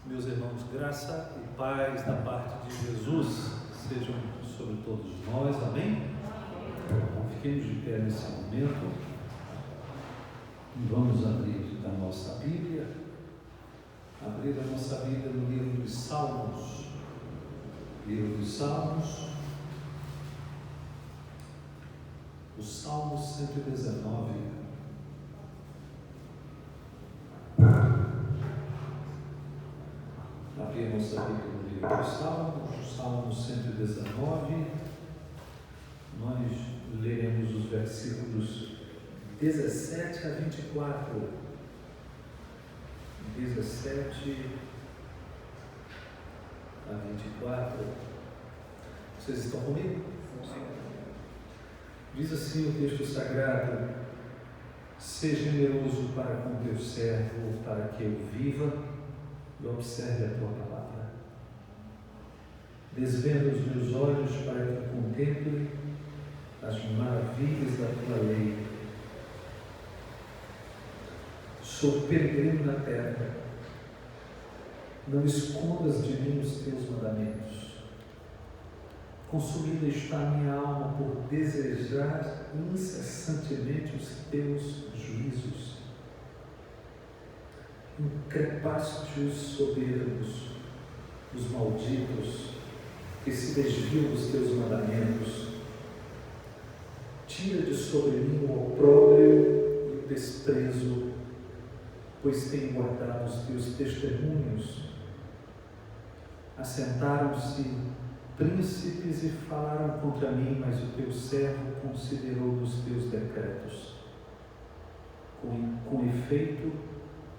Meus irmãos, graça e paz da parte de Jesus sejam sobre todos nós, amém? Fiquemos de pé nesse momento e vamos abrir a nossa Bíblia, no livro de Salmos, o Salmo 119. Abrir nossa Bíblia no livro dos Salmos, o Salmo 119, nós leremos os versículos 17 a 24. 17 a 24. Vocês estão comigo? Sim. Diz assim o texto sagrado: seja generoso para com teu servo, para que eu viva e observe a tua palavra. Desvenda os meus olhos para que eu contemple as maravilhas da tua lei. Sou peregrino na terra, não escondas de mim os teus mandamentos. Consumida está a minha alma por desejar incessantemente os teus juízos. Increpaste os soberbos, os malditos, que se desviam dos teus mandamentos. Tira de sobre mim o opróbrio e o desprezo, pois tenho guardado os teus testemunhos. Assentaram-se príncipes e falaram contra mim, mas o teu servo considerou os teus decretos. Com efeito,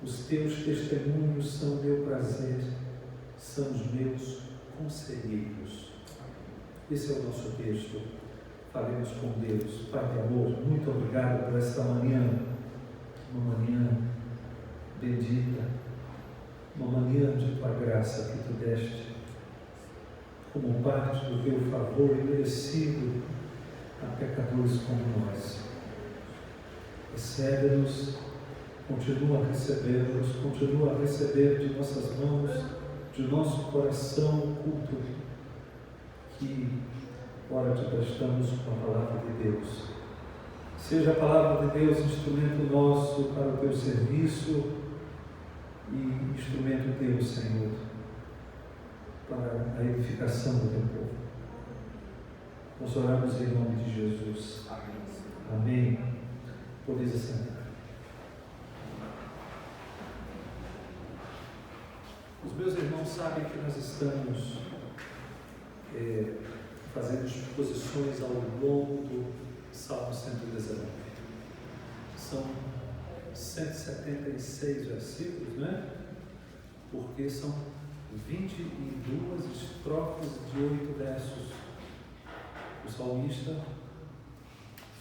os teus testemunhos são meu prazer, são os meus conselheiros. Esse é o nosso texto. Falemos com Deus. Pai de amor, muito obrigado por esta manhã, uma manhã bendita, uma manhã de tua graça que tu deste, como parte do teu favor imerecido a pecadores como nós. Recebe-nos, continua a receber de nossas mãos, de nosso coração o culto que ora te prestamos com a palavra de Deus. Seja a palavra de Deus instrumento nosso para o teu serviço e instrumento teu, Senhor, para a edificação do teu povo. Nós oramos em nome de Jesus. Amém. Podeis assentar. Os meus irmãos sabem que nós estamos fazendo exposições ao longo do Salmo 119. São 176 versículos, né? Porque são 22 estrofes de 8 versos. O salmista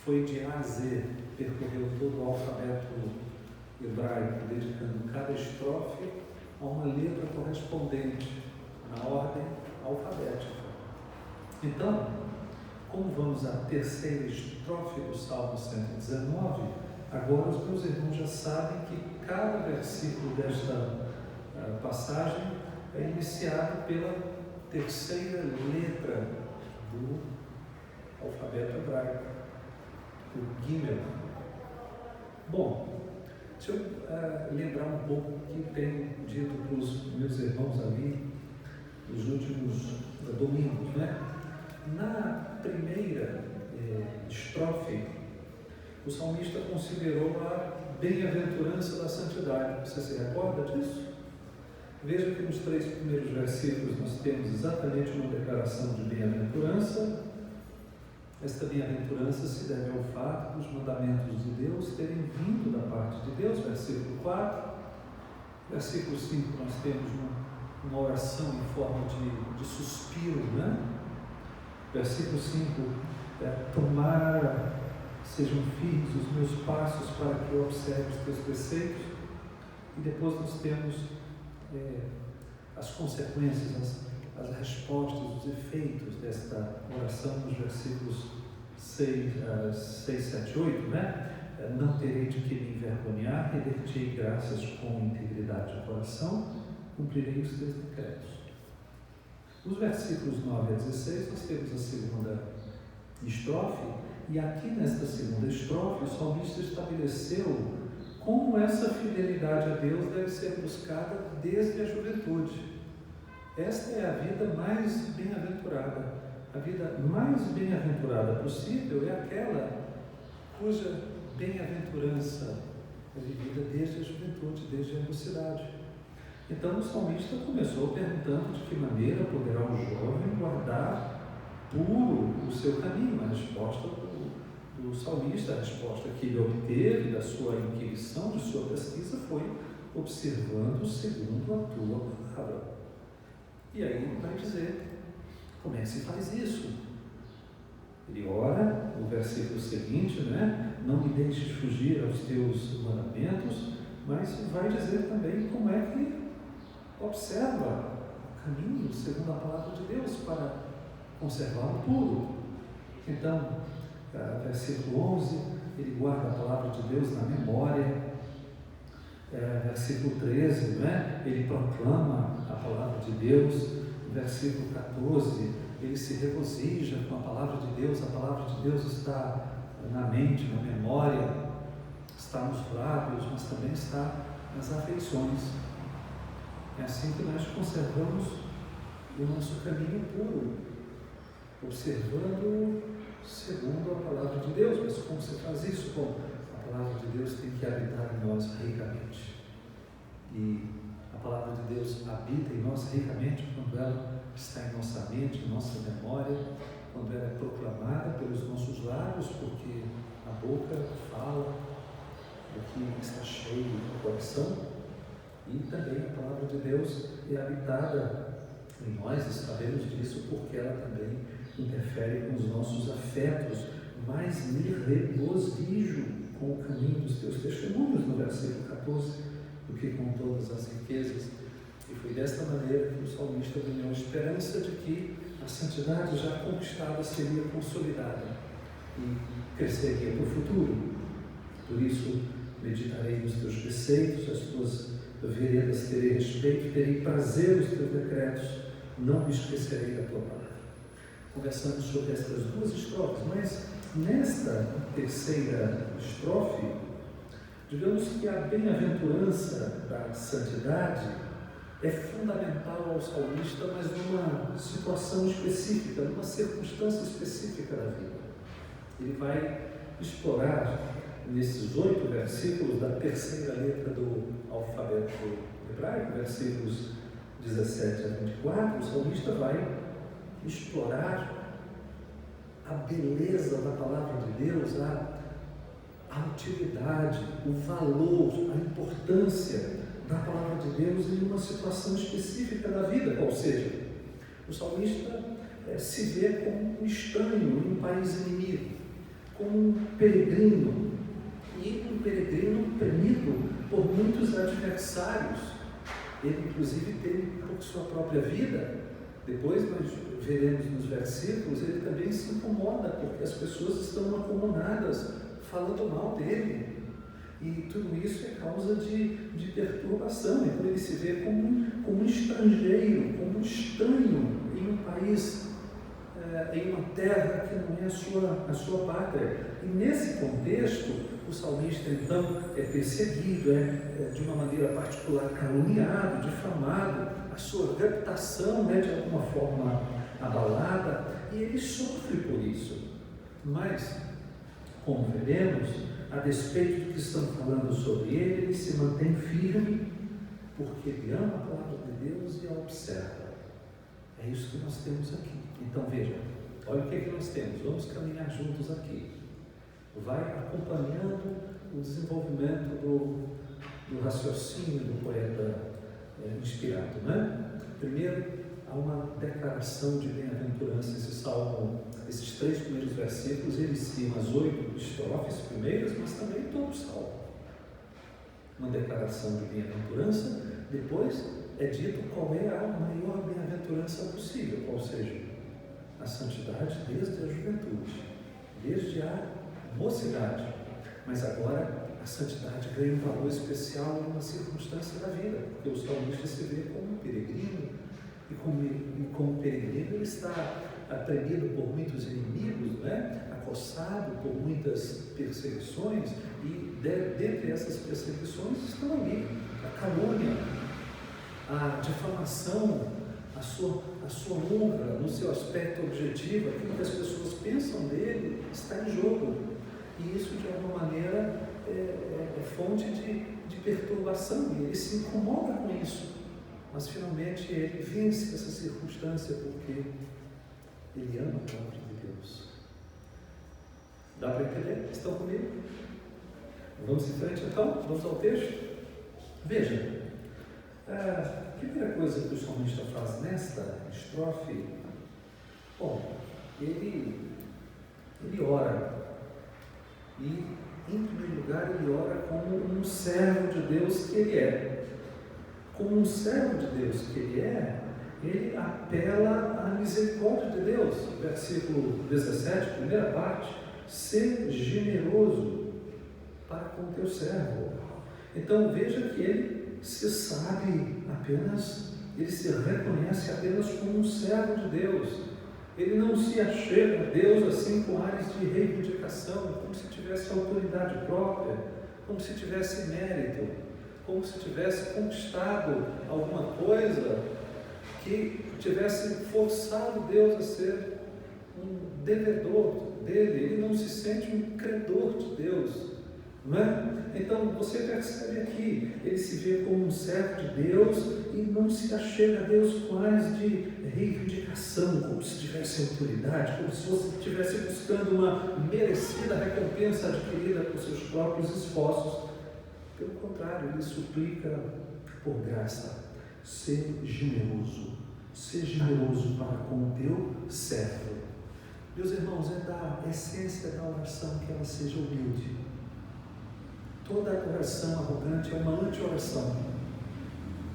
foi de A a Z, percorreu todo o alfabeto hebraico, dedicando cada estrofe a uma letra correspondente, na ordem alfabética. Então, como vamos à terceira estrofe do Salmo 119, agora os meus irmãos já sabem que cada versículo desta passagem é iniciado pela terceira letra do alfabeto hebraico, o Gimel. Bom, deixa eu lembrar um pouco o que tenho dito para os meus irmãos ali nos últimos domingos, né? Na primeira estrofe, o salmista considerou a bem-aventurança da santidade. Você se recorda disso? Veja que nos 3 primeiros versículos nós temos exatamente uma declaração de bem-aventurança. Esta bem-aventurança se deve ao fato dos mandamentos de Deus terem vindo da parte de Deus, versículo 4. Versículo 5, nós temos uma oração em forma de suspiro, né? Versículo 5, tomara, sejam firmes os meus passos para que eu observe os teus preceitos. E depois nós temos as consequências, as respostas, os efeitos desta oração nos versículos 6, 7, 8, né? Não terei de que me envergonhar, reverti graças com integridade de coração, cumprirei os teus decretos. Nos versículos 9 a 16, nós temos a segunda estrofe, e aqui nesta segunda estrofe, o salmista estabeleceu como essa fidelidade a Deus deve ser buscada desde a juventude. Esta é a vida mais bem-aventurada. A vida mais bem-aventurada possível é aquela cuja bem-aventurança é vivida desde a juventude, desde a mocidade. Então o salmista começou perguntando de que maneira poderá o jovem guardar puro o seu caminho. A resposta do salmista, a resposta que ele obteve da sua inquirição, de sua pesquisa, foi observando segundo a tua palavra. E aí ele vai dizer como é que se faz isso. Ele ora no versículo seguinte, não me deixes fugir aos teus mandamentos, mas vai dizer também como é que observa o caminho segundo a palavra de Deus para conservá-lo puro. Então, versículo 11, ele guarda a palavra de Deus na memória. Versículo 13, ele proclama a palavra de Deus. Versículo 14, ele se regozija com a palavra de Deus. A palavra de Deus está na mente, na memória, está nos lábios, mas também está nas afeições. É assim que nós conservamos o nosso caminho puro, observando segundo a palavra de Deus. Mas como se faz isso? Bom, a palavra de Deus tem que habitar em nós ricamente. E a palavra de Deus habita em nós ricamente quando ela está em nossa mente, em nossa memória, quando ela é proclamada pelos nossos lábios, porque a boca fala do que está cheio do coração. E também a palavra de Deus é habitada em nós, e sabemos disso porque ela também interfere com os nossos afetos. Mas me regozijo com o caminho dos teus testemunhos, no versículo 14, do que com todas as riquezas. E foi desta maneira que o salmista ganhou a esperança de que a santidade já conquistada seria consolidada e cresceria para o futuro. Por isso, meditarei nos teus preceitos, as tuas veredas terei respeito, terei prazer nos teus decretos, não me esquecerei da tua palavra. Conversamos sobre estas duas estrofes, mas nesta terceira estrofe, digamos que a bem-aventurança da santidade é fundamental ao salmista, mas numa situação específica, numa circunstância específica da vida. Ele vai explorar nesses 8 versículos da terceira letra do alfabeto hebraico, versículos 17 a 24, o salmista vai explorar a beleza da palavra de Deus, a utilidade, o valor, a importância da palavra de Deus em uma situação específica da vida, ou seja, o salmista se vê como um estranho em um país inimigo, como um peregrino, e um peregrino temido por muitos adversários. Ele inclusive teme por sua própria vida. Depois nós veremos nos versículos, ele também se incomoda porque as pessoas estão acomodadas falando mal dele. E tudo isso é causa de perturbação. Então ele se vê como um estrangeiro, como um estranho em um país, em uma terra que não é a sua pátria. E nesse contexto, o salmista então é perseguido, de uma maneira particular caluniado, difamado, a sua reputação de alguma forma abalada, e ele sofre por isso. Mas, como veremos, a despeito do que estão falando sobre ele, ele se mantém firme, porque ele ama a palavra de Deus e a observa. É isso que nós temos aqui. Então veja, olha o que nós temos, vamos caminhar juntos aqui. Vai acompanhando o desenvolvimento do raciocínio do poeta inspirado, Primeiro, há uma declaração de bem-aventurança. Esses 3 primeiros versículos iniciam as 8 estrofes primeiras, mas também todo o salmo. Uma declaração de bem-aventurança, depois é dito qual é a maior bem-aventurança possível, ou seja, a santidade desde a juventude, desde a mocidade, mas agora a santidade ganha um valor especial em uma circunstância da vida, porque o salmista se vê como um peregrino, e como peregrino ele está apremido por muitos inimigos, né? Acossado por muitas perseguições, e dentre essas perseguições estão ali a calúnia, a difamação, a sua honra no seu aspecto objetivo, aquilo que as pessoas pensam dele está em jogo, e isso de alguma maneira é fonte de perturbação, e ele se incomoda com isso, mas finalmente ele vence essa circunstância porque ele ama a palavra de Deus. Dá para entender? Estão comigo? Vamos em frente então? Vamos ao texto? Veja, a primeira coisa que o salmista faz nesta estrofe, bom, ele ora, e em primeiro lugar ele ora como um servo de Deus que ele é. Como um servo de Deus que ele apela à misericórdia de Deus. Versículo 17, primeira parte: ser generoso para com o teu servo. Então veja que ele ele se reconhece apenas como um servo de Deus. Ele não se achega a Deus assim com ares de reivindicação, como se tivesse autoridade própria, como se tivesse mérito, como se tivesse conquistado alguma coisa que tivesse forçado Deus a ser um devedor dele. Ele não se sente um credor de Deus, não é? Então você percebe aqui, ele se vê como um servo de Deus e não se achega a Deus com ares de reivindicação, como se tivesse autoridade, como se você estivesse buscando uma merecida recompensa adquirida por seus próprios esforços. Pelo contrário, ele suplica por graça: ser generoso para com o teu servo. Meus irmãos, é da essência da oração que ela seja humilde. Toda oração arrogante é uma anti-oração,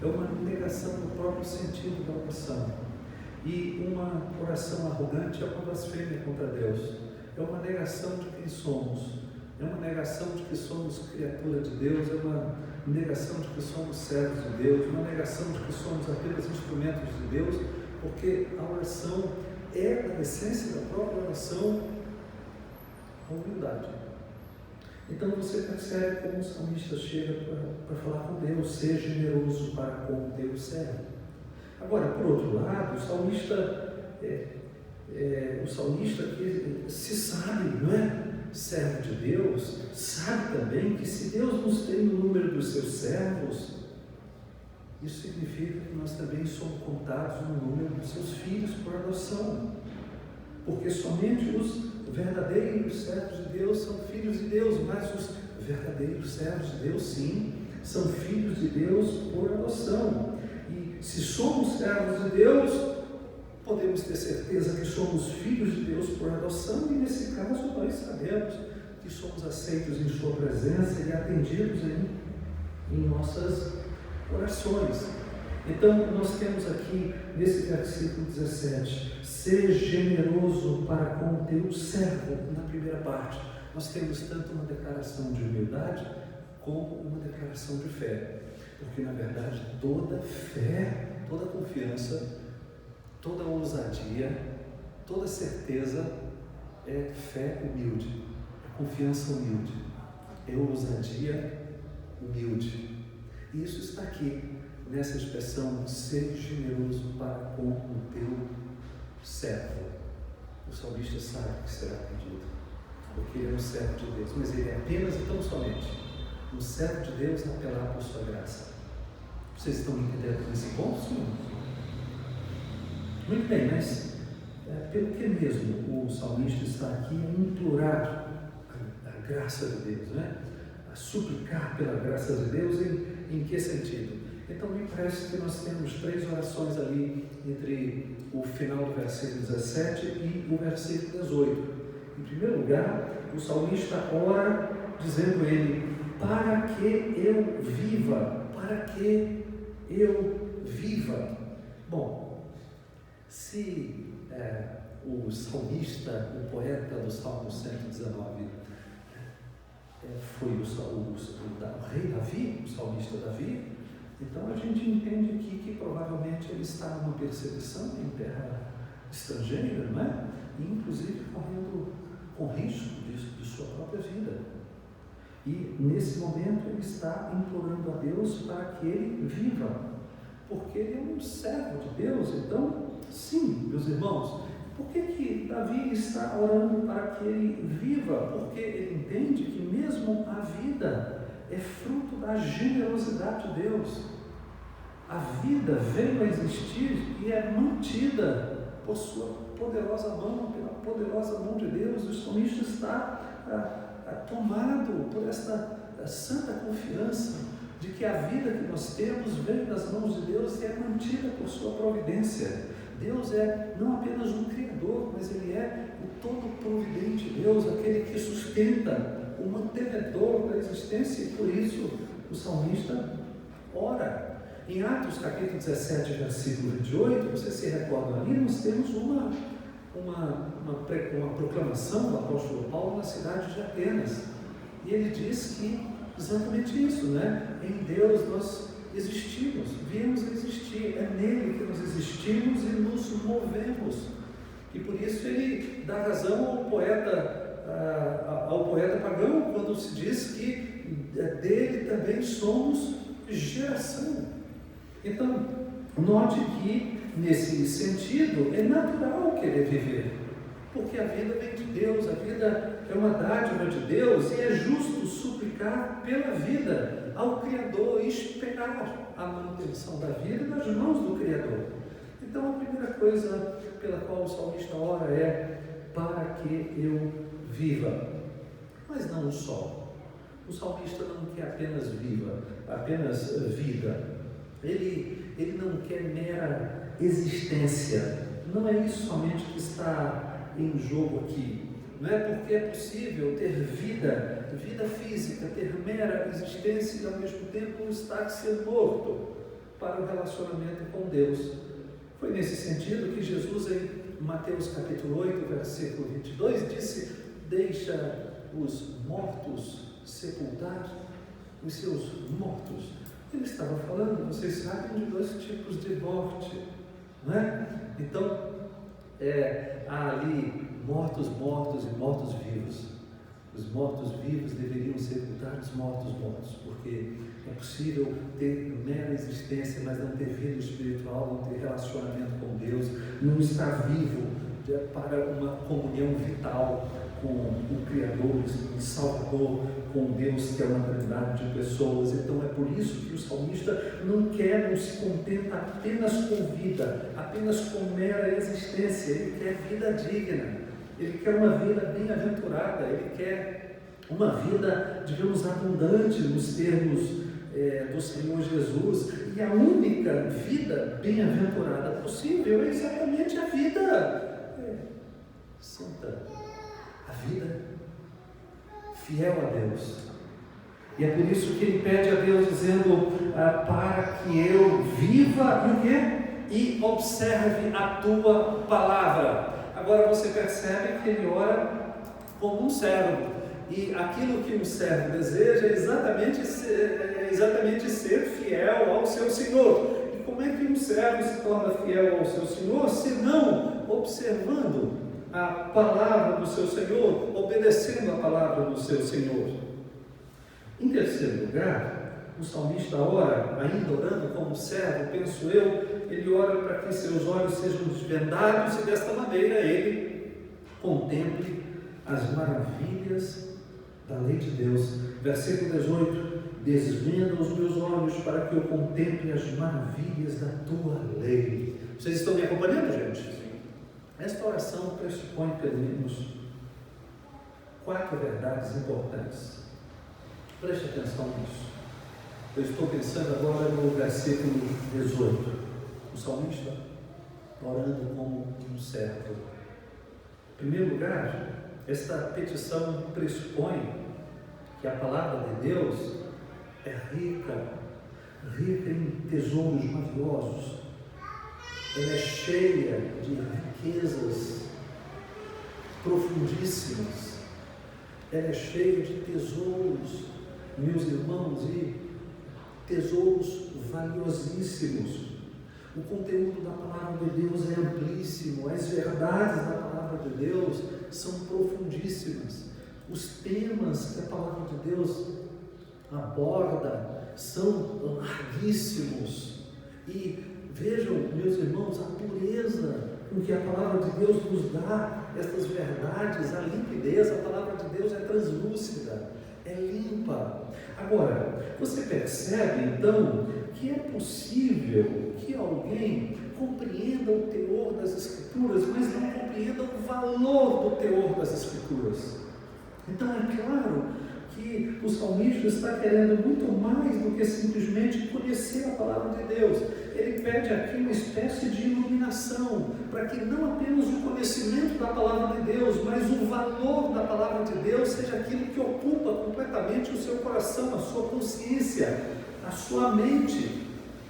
é uma negação do próprio sentido da oração. E uma oração arrogante é uma blasfêmia contra Deus, é uma negação de quem somos, é uma negação de que somos criatura de Deus, é uma negação de que somos servos de Deus, uma negação de que somos apenas instrumentos de Deus, porque a oração é, a essência da própria oração, a humildade. Então você percebe como o salmista chega para falar com Deus: ser generoso para com o teu servo. Agora, por outro lado, o salmista que se sabe, não é? Servo de Deus, sabe também que se Deus nos tem no número dos seus servos, isso significa que nós também somos contados no número dos seus filhos por adoção, porque somente os verdadeiros servos de Deus são filhos de Deus, mas os verdadeiros servos de Deus, sim, são filhos de Deus por adoção. E se somos servos de Deus, podemos ter certeza que somos filhos de Deus por adoção, e nesse caso nós sabemos que somos aceitos em sua presença e atendidos em nossas orações. Então nós temos aqui nesse versículo 17: ser generoso para com o teu servo. Na primeira parte nós temos tanto uma declaração de humildade como uma declaração de fé, porque na verdade toda fé, toda confiança, toda ousadia, toda certeza é fé humilde, é confiança humilde, é ousadia humilde. E isso está aqui nessa expressão: ser generoso para com o teu servo. O salmista sabe que será pedido, porque ele é um servo de Deus, mas ele é apenas e tão somente um servo de Deus a apelar por sua graça. Vocês estão entendendo nesse ponto, senhor? Muito bem, mas pelo que mesmo o salmista está aqui a implorar a graça de Deus, né? A suplicar pela graça de Deus, em que sentido? Então me parece que nós temos três orações ali entre o final do versículo 17 e o versículo 18. Em primeiro lugar, o salmista ora dizendo ele: para que eu viva, para que eu viva. Bom, se o salmista, o poeta do Salmo 119, foi o rei Davi, o salmista Davi. Então a gente entende aqui que provavelmente ele está numa perseguição em terra estrangeira, não é? E inclusive correndo com risco de sua própria vida. E nesse momento ele está implorando a Deus para que ele viva, porque ele é um servo de Deus. Então, sim, meus irmãos, por que Davi está orando para que ele viva? Porque ele entende que mesmo a vida é fruto da generosidade de Deus. A vida veio a existir e é mantida por sua poderosa mão, pela poderosa mão de Deus. O salmista está tomado por esta santa confiança de que a vida que nós temos vem das mãos de Deus e é mantida por sua providência. Deus é não apenas um Criador, mas Ele é o todo-providente Deus, aquele que sustenta, o mantenedor da existência, e por isso o salmista ora. Em Atos capítulo 17, versículo 28, você se recorda ali, nós temos uma proclamação do apóstolo Paulo na cidade de Atenas. E ele diz que exatamente isso, né? Em Deus nós existimos, viemos a existir, é nele que nós existimos e nos movemos. E por isso ele dá razão ao poeta pagão, quando se diz que dele também somos geração. Então, note que nesse sentido é natural querer viver, porque a vida vem de Deus, a vida é uma dádiva de Deus e é justo suplicar pela vida ao Criador e esperar a manutenção da vida nas mãos do Criador. Então a primeira coisa pela qual o salmista ora é para que eu viva. Mas não só. O salmista não quer apenas vida. Ele não quer mera existência. Não é isso somente que está em jogo aqui. Não é porque é possível ter vida física, ter mera existência e ao mesmo tempo estar sendo morto para o relacionamento com Deus. Foi nesse sentido que Jesus, em Mateus capítulo 8, versículo 22, disse: deixa os mortos sepultar os seus mortos. Ele estava falando, vocês sabem, de dois tipos de morte, não é? Então, há ali mortos e mortos-vivos. Os mortos-vivos deveriam sepultar os mortos-mortos, porque é possível ter mera existência, mas não ter vida espiritual, não ter relacionamento com Deus, não estar vivo para uma comunhão vital com o Criador, o Salvador, com Deus, que é uma trindade de pessoas. Então é por isso que o salmista não se contenta apenas com vida, apenas com mera existência. Ele quer vida digna, ele quer uma vida bem-aventurada, ele quer uma vida, digamos, abundante nos termos do Senhor Jesus. E a única vida bem-aventurada possível é exatamente a vida santa, a vida fiel a Deus. E é por isso que ele pede a Deus, dizendo, para que eu viva e o quê? E observe a tua palavra. Agora você percebe que ele ora como um servo. E aquilo que um servo deseja é exatamente ser fiel ao seu Senhor. E como é que um servo se torna fiel ao seu Senhor? Se não observando a palavra do seu Senhor, obedecendo a palavra do seu Senhor. Em terceiro lugar, o salmista ora, ainda orando como servo, penso eu, ele ora para que seus olhos sejam desvendados e desta maneira ele contemple as maravilhas da lei de Deus. Versículo 18: desvenda os meus olhos para que eu contemple as maravilhas da tua lei. Vocês estão me acompanhando, gente? Esta oração pressupõe pelo menos 4 verdades importantes. Preste atenção nisso. Eu estou pensando agora no versículo 18. O salmista orando como um servo. Em primeiro lugar, esta petição pressupõe que a palavra de Deus é rica em tesouros maviosos. Ela é cheia de riquezas profundíssimas. ela é cheia de tesouros, meus irmãos, e tesouros valiosíssimos. O conteúdo da palavra de Deus é amplíssimo, as verdades da palavra de Deus são profundíssimas. Os temas que a palavra de Deus aborda são larguíssimos. E vejam, meus irmãos, a pureza com que a palavra de Deus nos dá estas verdades, a limpidez. A palavra de Deus é translúcida, é limpa. Agora, você percebe então que é possível que alguém compreenda o teor das Escrituras, mas não compreenda o valor do teor das Escrituras. Então é claro que o salmista está querendo muito mais do que simplesmente conhecer a palavra de Deus. Ele pede aqui uma espécie de iluminação, para que não apenas o conhecimento da palavra de Deus, mas o valor da palavra de Deus seja aquilo que ocupa completamente o seu coração, a sua consciência, a sua mente.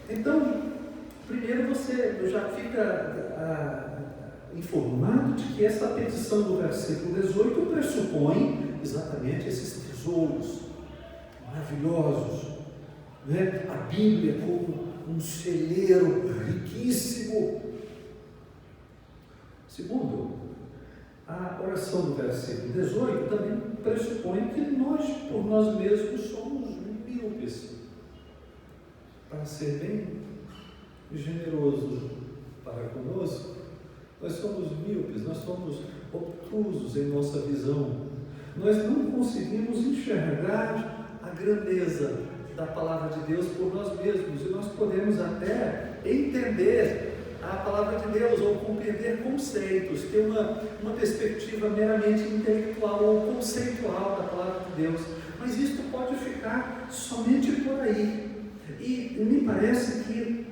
Então, primeiro você já fica informado de que essa petição do versículo 18 pressupõe exatamente esses tesouros maravilhosos, né? A Bíblia como um celeiro riquíssimo. Segundo, a oração do versículo 18 também pressupõe que nós, por nós mesmos, somos míopes. Para ser bem generoso para conosco, nós somos míopes, nós somos obtusos em nossa visão. Nós não conseguimos enxergar a grandeza da palavra de Deus por nós mesmos, e nós podemos até entender a palavra de Deus ou compreender conceitos, ter uma perspectiva meramente intelectual ou conceitual da palavra de Deus, mas isto pode ficar somente por aí. E me parece que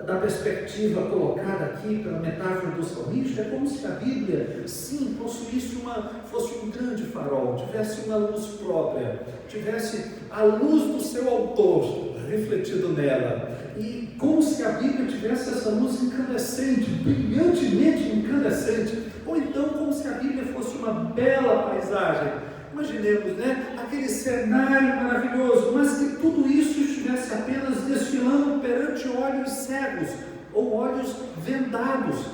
da perspectiva colocada aqui pela metáfora do salmista, é como se a Bíblia, sim, fosse um grande farol, tivesse uma luz própria, tivesse a luz do seu autor refletido nela, e como se a Bíblia tivesse essa luz incandescente, brilhantemente incandescente, ou então como se a Bíblia fosse uma bela paisagem. Imaginemos, né, aquele cenário maravilhoso, mas que tudo isso estivesse apenas desfilando perante olhos cegos ou olhos vendados.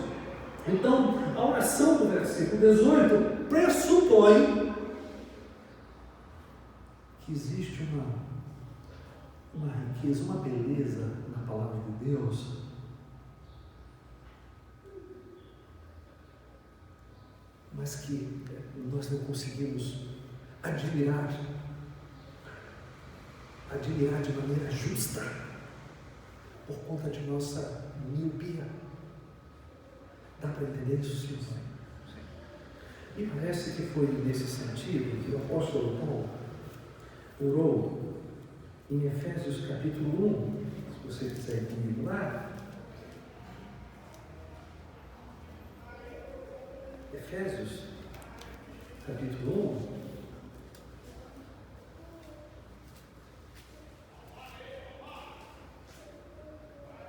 Então, a oração do versículo 18 pressupõe que existe uma riqueza, uma beleza na palavra de Deus, mas que nós não conseguimos admirar de maneira justa, por conta de nossa miopia. Dá para entender isso, sim? Me parece que foi nesse sentido que o apóstolo Paulo orou em Efésios capítulo 1, se você quiser ir comigo lá. Efésios capítulo 1.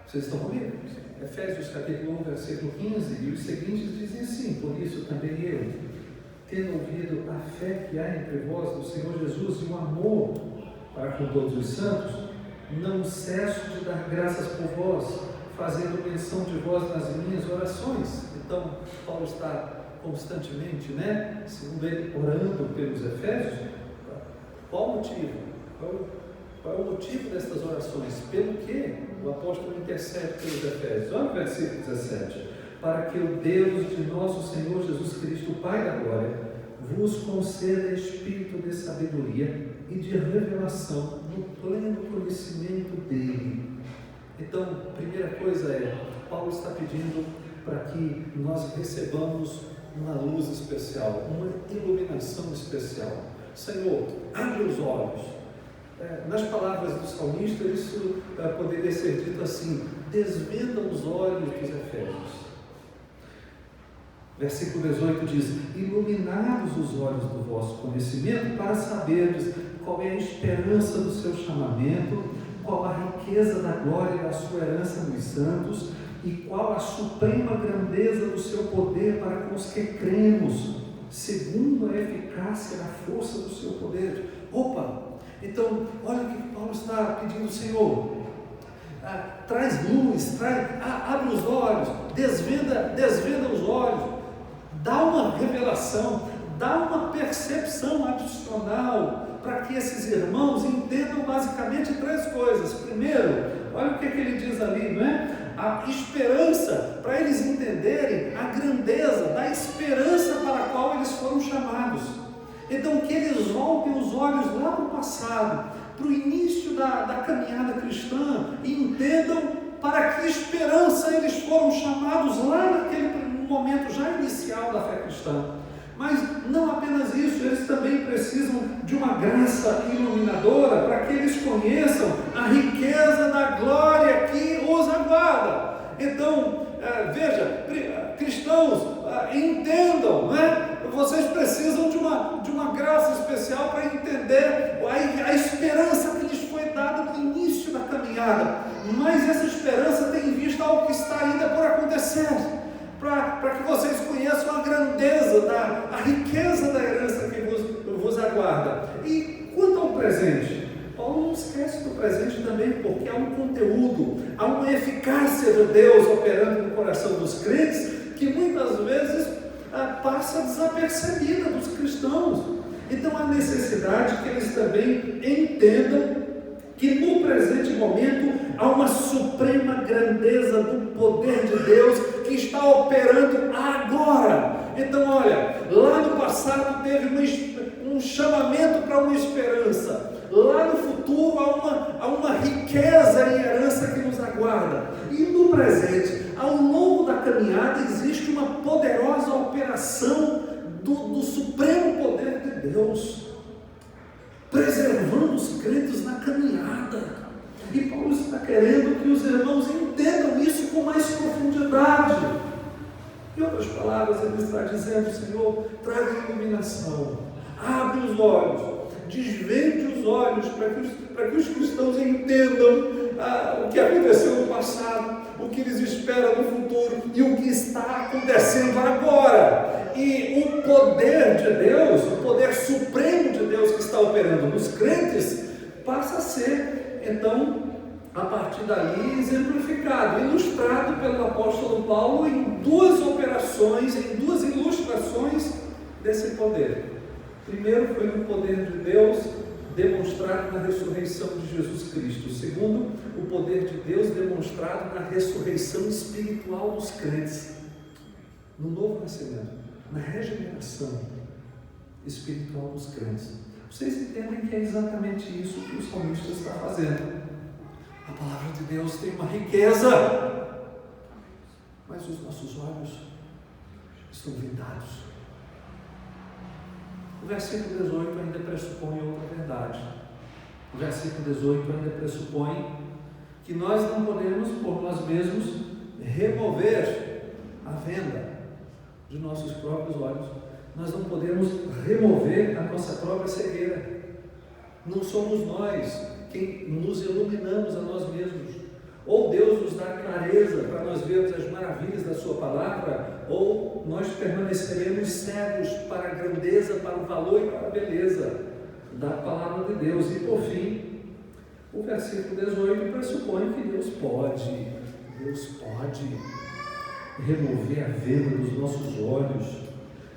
Vocês estão comigo? Efésios capítulo 1, versículo 15, e os seguintes dizem assim: por isso também eu, tendo ouvido a fé que há entre vós no Senhor Jesus e o amor para com todos os santos, não cesso de dar graças por vós, fazendo menção de vós nas minhas orações. Então, Paulo está constantemente, segundo ele, orando pelos Efésios. Qual o motivo? Qual é o motivo destas orações? Pelo que o apóstolo intercede pelos Efésios? Olha o versículo 17. Para que o Deus de nosso Senhor Jesus Cristo, o Pai da Glória, vos conceda espírito de sabedoria e de revelação no pleno conhecimento dele. Então, a primeira coisa Paulo está pedindo para que nós recebamos uma luz especial, uma iluminação especial. Senhor, abre os olhos. Nas palavras do salmista, isso poderia ser dito assim: desvenda os olhos dos Efésios. Versículo 18 diz: iluminados os olhos do vosso conhecimento, para saberdes qual é a esperança do seu chamamento, qual a riqueza da glória da sua herança nos santos, e qual a suprema grandeza do seu poder para com os que cremos, segundo a eficácia da força do seu poder. Opa! Então, olha o que Paulo está pedindo, Senhor. Traz luz, abre os olhos, desvenda os olhos, dá uma revelação, dá uma percepção adicional para que esses irmãos entendam basicamente três coisas. Primeiro, olha o que ele diz ali, não é? A esperança, para eles entenderem a grandeza da esperança para a qual eles foram chamados. Então, que eles voltem os olhos lá para o passado, para o início da caminhada cristã, e entendam para que esperança eles foram chamados lá naquele momento já inicial da fé cristã. Mas não apenas isso, eles também precisam de uma graça iluminadora para que eles conheçam a riqueza da glória que os aguarda. Então, veja, cristãos, entendam, né? Vocês precisam de uma graça especial para entender a esperança que lhes foi dada no início da caminhada. Mas essa esperança tem em vista algo que está ainda por acontecer, para que vocês conheçam a grandeza, a riqueza da herança que vos aguarda. E quanto ao presente, Paulo não esquece do presente também, porque há um conteúdo, há uma eficácia de Deus operando no coração dos crentes, que muitas vezes passa desapercebida dos cristãos. Então há necessidade que eles também entendam que no presente momento há uma suprema grandeza do poder de Deus que está operando agora. Então olha, lá no passado teve um chamamento para uma esperança, lá no futuro há uma riqueza em herança que nos aguarda, e no presente, ao longo da caminhada, existe uma poderosa operação do supremo poder de Deus, preservando os crentes na caminhada. E Paulo está querendo que os irmãos entendam isso com mais profundidade. Em outras palavras, ele está dizendo: Senhor, traga iluminação, abre os olhos, desvende os olhos, para que os cristãos entendam o que aconteceu no passado, o que eles esperam no futuro e o que está acontecendo agora. E o poder de Deus, o poder supremo de Deus que está operando nos crentes, passa a ser, então, a partir daí, exemplificado, ilustrado pelo apóstolo Paulo em duas operações, em duas ilustrações desse poder. Primeiro foi o poder de Deus demonstrado na ressurreição de Jesus Cristo. Segundo, o poder de Deus demonstrado na ressurreição espiritual dos crentes, no novo nascimento, na regeneração espiritual dos crentes. Vocês entendem que é exatamente isso que o salmista está fazendo. A palavra de Deus tem uma riqueza, mas os nossos olhos estão vendados. O versículo 18 ainda pressupõe outra verdade. O versículo 18 ainda pressupõe que nós não podemos, por nós mesmos, remover a venda de nossos próprios olhos. Nós não podemos remover a nossa própria cegueira. Não somos nós quem nos iluminamos a nós mesmos. Ou Deus nos dá clareza para nós vermos as maravilhas da sua palavra, ou nós permaneceremos cegos para a grandeza, para o valor e para a beleza da palavra de Deus. E por fim, o versículo 18 pressupõe que Deus pode remover a venda dos nossos olhos.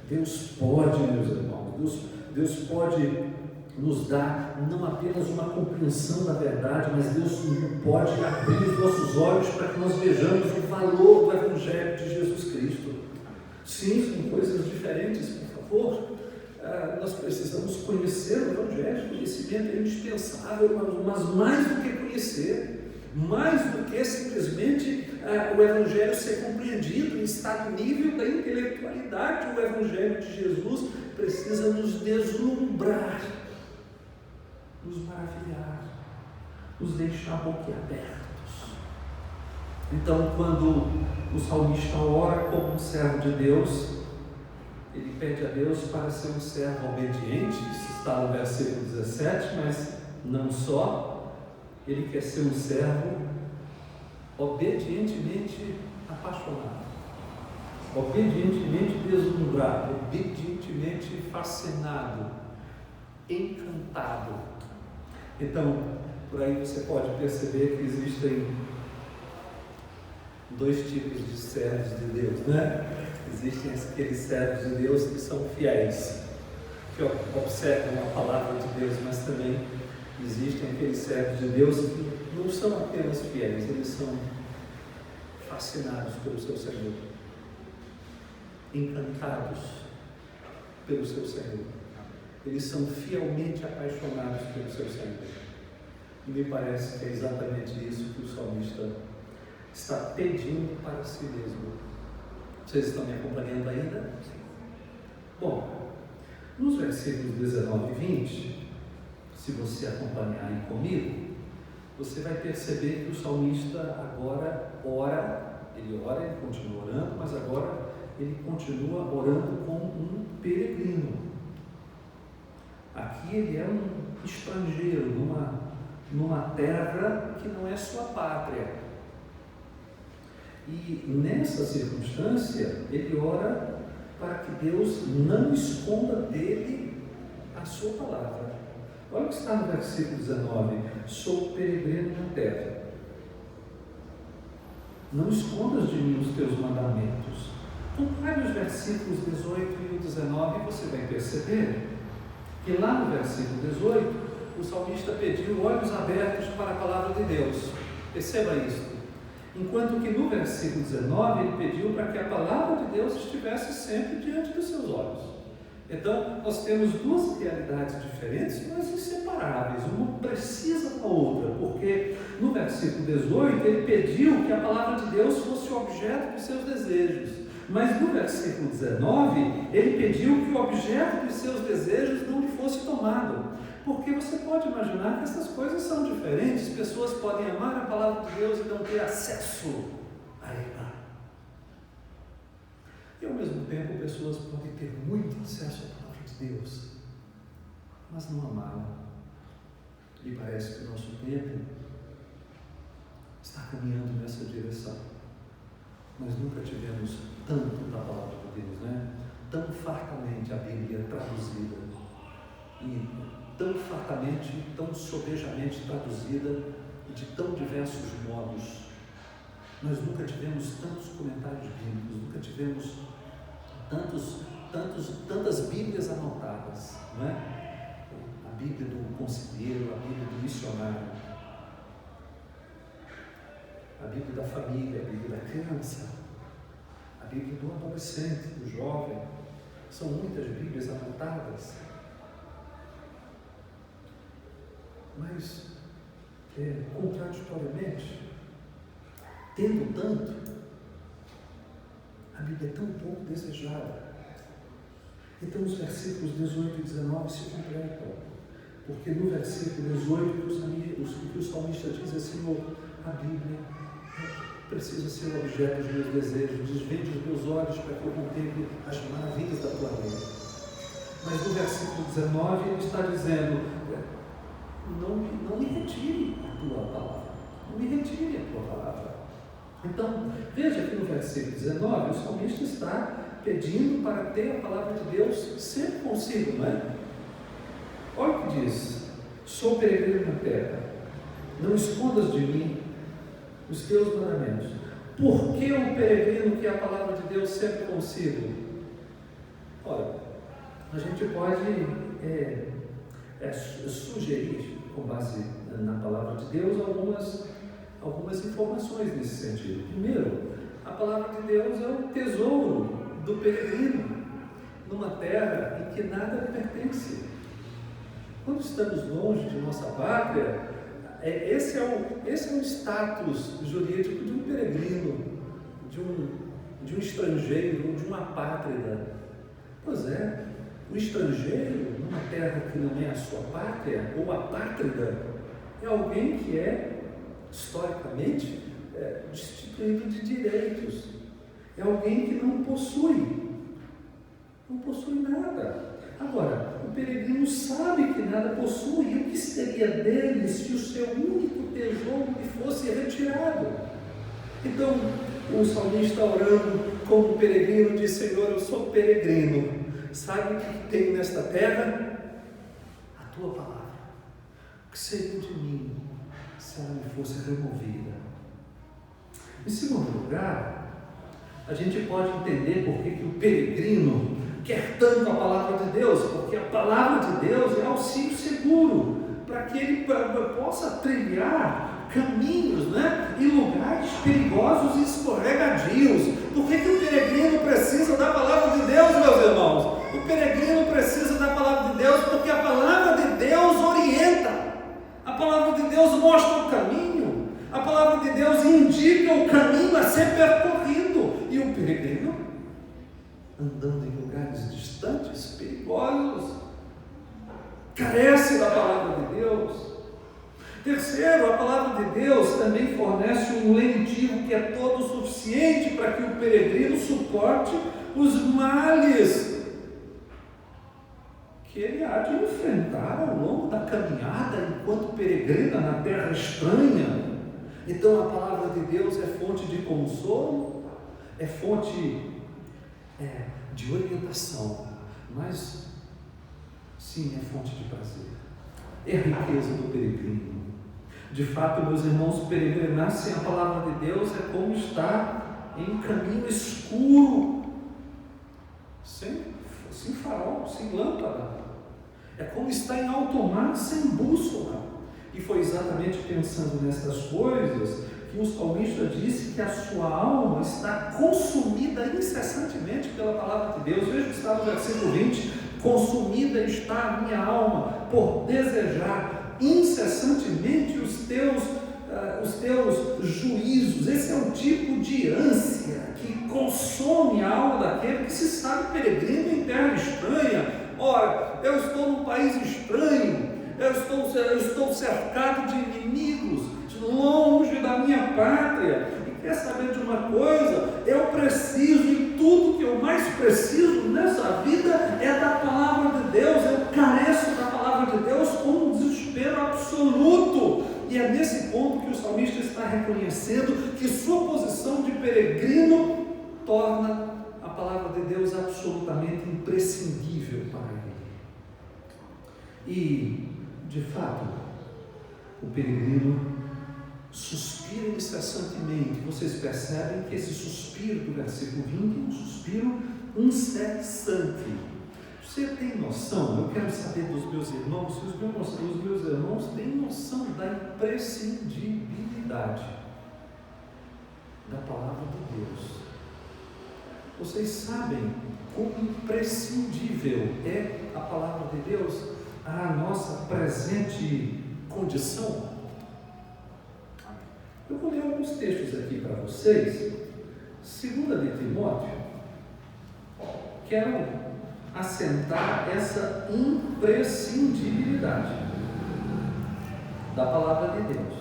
Deus pode, meus irmãos, Deus pode nos dar não apenas uma compreensão da verdade, mas Deus pode abrir os nossos olhos para que nós vejamos o valor do Evangelho de Jesus Cristo. Sim, são coisas diferentes, por favor. Nós precisamos conhecer o Evangelho, o conhecimento é indispensável, mas mais do que conhecer, mais do que simplesmente o Evangelho ser compreendido e estar no nível da intelectualidade, o Evangelho de Jesus precisa nos deslumbrar, nos maravilhar, nos deixar boquiabertos. Então, quando o salmista ora como um servo de Deus, ele pede a Deus para ser um servo obediente, isso está no versículo 17, mas não só, ele quer ser um servo obedientemente apaixonado. obedientemente deslumbrado, obedientemente fascinado, encantado. Então, por aí você pode perceber que existem dois tipos de servos de Deus, né? Existem aqueles servos de Deus que são fiéis, que observam a palavra de Deus, mas também existem aqueles servos de Deus que não são apenas fiéis, eles são fascinados pelo seu Senhor, encantados pelo seu Senhor. Eles são fielmente apaixonados pelo seu Senhor. E me parece que é exatamente isso que o salmista está pedindo para si mesmo. Vocês estão me acompanhando ainda? Bom, nos versículos 19 e 20, se você acompanhar aí comigo, você vai perceber que o salmista agora ora, ele continua orando, mas agora ele continua orando como um peregrino. Aqui ele é um estrangeiro numa terra que não é sua pátria. E nessa circunstância, ele ora para que Deus não esconda dele a sua palavra. Olha o que está no versículo 19: sou peregrino na terra. Não escondas de mim os teus mandamentos. Compare os versículos 18 e o 19 e você vai perceber que lá no versículo 18, o salmista pediu olhos abertos para a palavra de Deus. Perceba isso. Enquanto que no versículo 19, ele pediu para que a palavra de Deus estivesse sempre diante dos seus olhos. Então, nós temos duas realidades diferentes, mas inseparáveis. Uma precisa da outra, porque no versículo 18, ele pediu que a palavra de Deus fosse o objeto dos seus desejos. Mas no versículo 19, ele pediu que o objeto dos seus desejos não lhe fosse tomado. Porque você pode imaginar que essas coisas são diferentes. Pessoas podem amar a palavra de Deus e não ter acesso a ela. E ao mesmo tempo, pessoas podem ter muito acesso à palavra de Deus, mas não amá-la. E parece que o nosso tempo está caminhando nessa direção. Nós nunca tivemos tanto da palavra de Deus, né? Tão fartamente a Bíblia traduzida, e tão fartamente, tão sobejamente traduzida, e de tão diversos modos. Nós nunca tivemos tantos comentários bíblicos, nunca tivemos tantas Bíblias anotadas, não é? A Bíblia do conselheiro, a Bíblia do missionário, a Bíblia da família, a Bíblia da criança, a Bíblia do adolescente, do jovem. São muitas Bíblias anotadas. Mas, contraditoriamente, tendo tanto, a Bíblia é tão pouco desejada. Então os versículos 18 e 19 se completam, porque no versículo 18 o salmista diz assim: a Bíblia precisa ser o objeto dos meus desejos, desvende os meus olhos para que eu contemple as maravilhas da tua lei. Mas no versículo 19 ele está dizendo: não me retire a tua palavra, não me retire a tua palavra. Então, veja que no versículo 19, o salmista está pedindo para ter a palavra de Deus sempre consigo, não é? Olha o que diz: sou peregrino na terra, não escondas de mim os teus mandamentos. Por que o peregrino quer a palavra de Deus sempre consigo? Olha, a gente pode sugerir, com base na palavra de Deus, algumas informações nesse sentido. Primeiro, a palavra de Deus é o tesouro do peregrino numa terra em que nada lhe pertence. Quando estamos longe de nossa pátria, esse é o status jurídico de um peregrino, de um estrangeiro, de uma apátrida. Pois é, o estrangeiro numa terra que não é a sua pátria, ou apátrida, é alguém que é, historicamente, destituído de direitos. É alguém que não possui nada. Agora, o peregrino sabe que nada possui. E o que seria dele se o seu único tesouro lhe fosse retirado? Então, O salmista orando como peregrino diz: Senhor, eu sou peregrino. Sabe o que tenho nesta terra? A tua palavra. O que seria de mim se ela me fosse removida? Em segundo lugar, a gente pode entender por que o peregrino quer tanto a palavra de Deus, porque a palavra de Deus é auxílio seguro para que ele possa trilhar caminhos, em lugares perigosos e escorregadios. Por que o peregrino precisa da palavra de Deus, meus irmãos? O peregrino precisa da palavra de Deus porque a palavra de Deus orienta, a palavra de Deus mostra o caminho, a palavra de Deus indica o caminho a ser percorrido. E o peregrino, andando em lugares distantes, perigosos, carece da palavra de Deus. Terceiro, a palavra de Deus também fornece um lenitivo que é todo o suficiente para que o peregrino suporte os males que ele há de enfrentar ao longo da caminhada enquanto peregrina na terra estranha. Então a palavra de Deus é fonte de consolo, é fonte de orientação, mas sim, é fonte de prazer, é a riqueza do peregrino. De fato, meus irmãos, peregrinar sem a palavra de Deus é como estar em caminho escuro, sem farol, sem lâmpada. É como estar em alto mar sem bússola. E foi exatamente pensando nessas coisas que o salmista disse que a sua alma está consumida incessantemente pela palavra de Deus. Veja que está no versículo 20: consumida está a minha alma por desejar incessantemente os teus juízos. Esse é um tipo de ânsia que consome a alma daquele que se sabe peregrino em terra estranha. Ora, eu estou num país estranho, eu estou cercado de inimigos, longe da minha pátria. E quer saber de uma coisa? Eu preciso, e tudo que eu mais preciso nessa vida é da palavra de Deus. Eu careço da palavra de Deus com um desespero absoluto. E é nesse ponto que o salmista está reconhecendo que sua posição de peregrino torna a palavra de Deus absolutamente imprescindível para ele. E, de fato, o peregrino suspira incessantemente. Vocês percebem que esse suspiro do versículo 20 é um suspiro incessante. Você tem noção? Eu quero saber dos meus irmãos se os meus irmãos têm noção da imprescindibilidade da palavra de Deus. Vocês sabem quão imprescindível é a palavra de Deus à nossa presente condição? Eu vou ler alguns textos aqui para vocês. 2 de Timóteo. Quero assentar essa imprescindibilidade da palavra de Deus.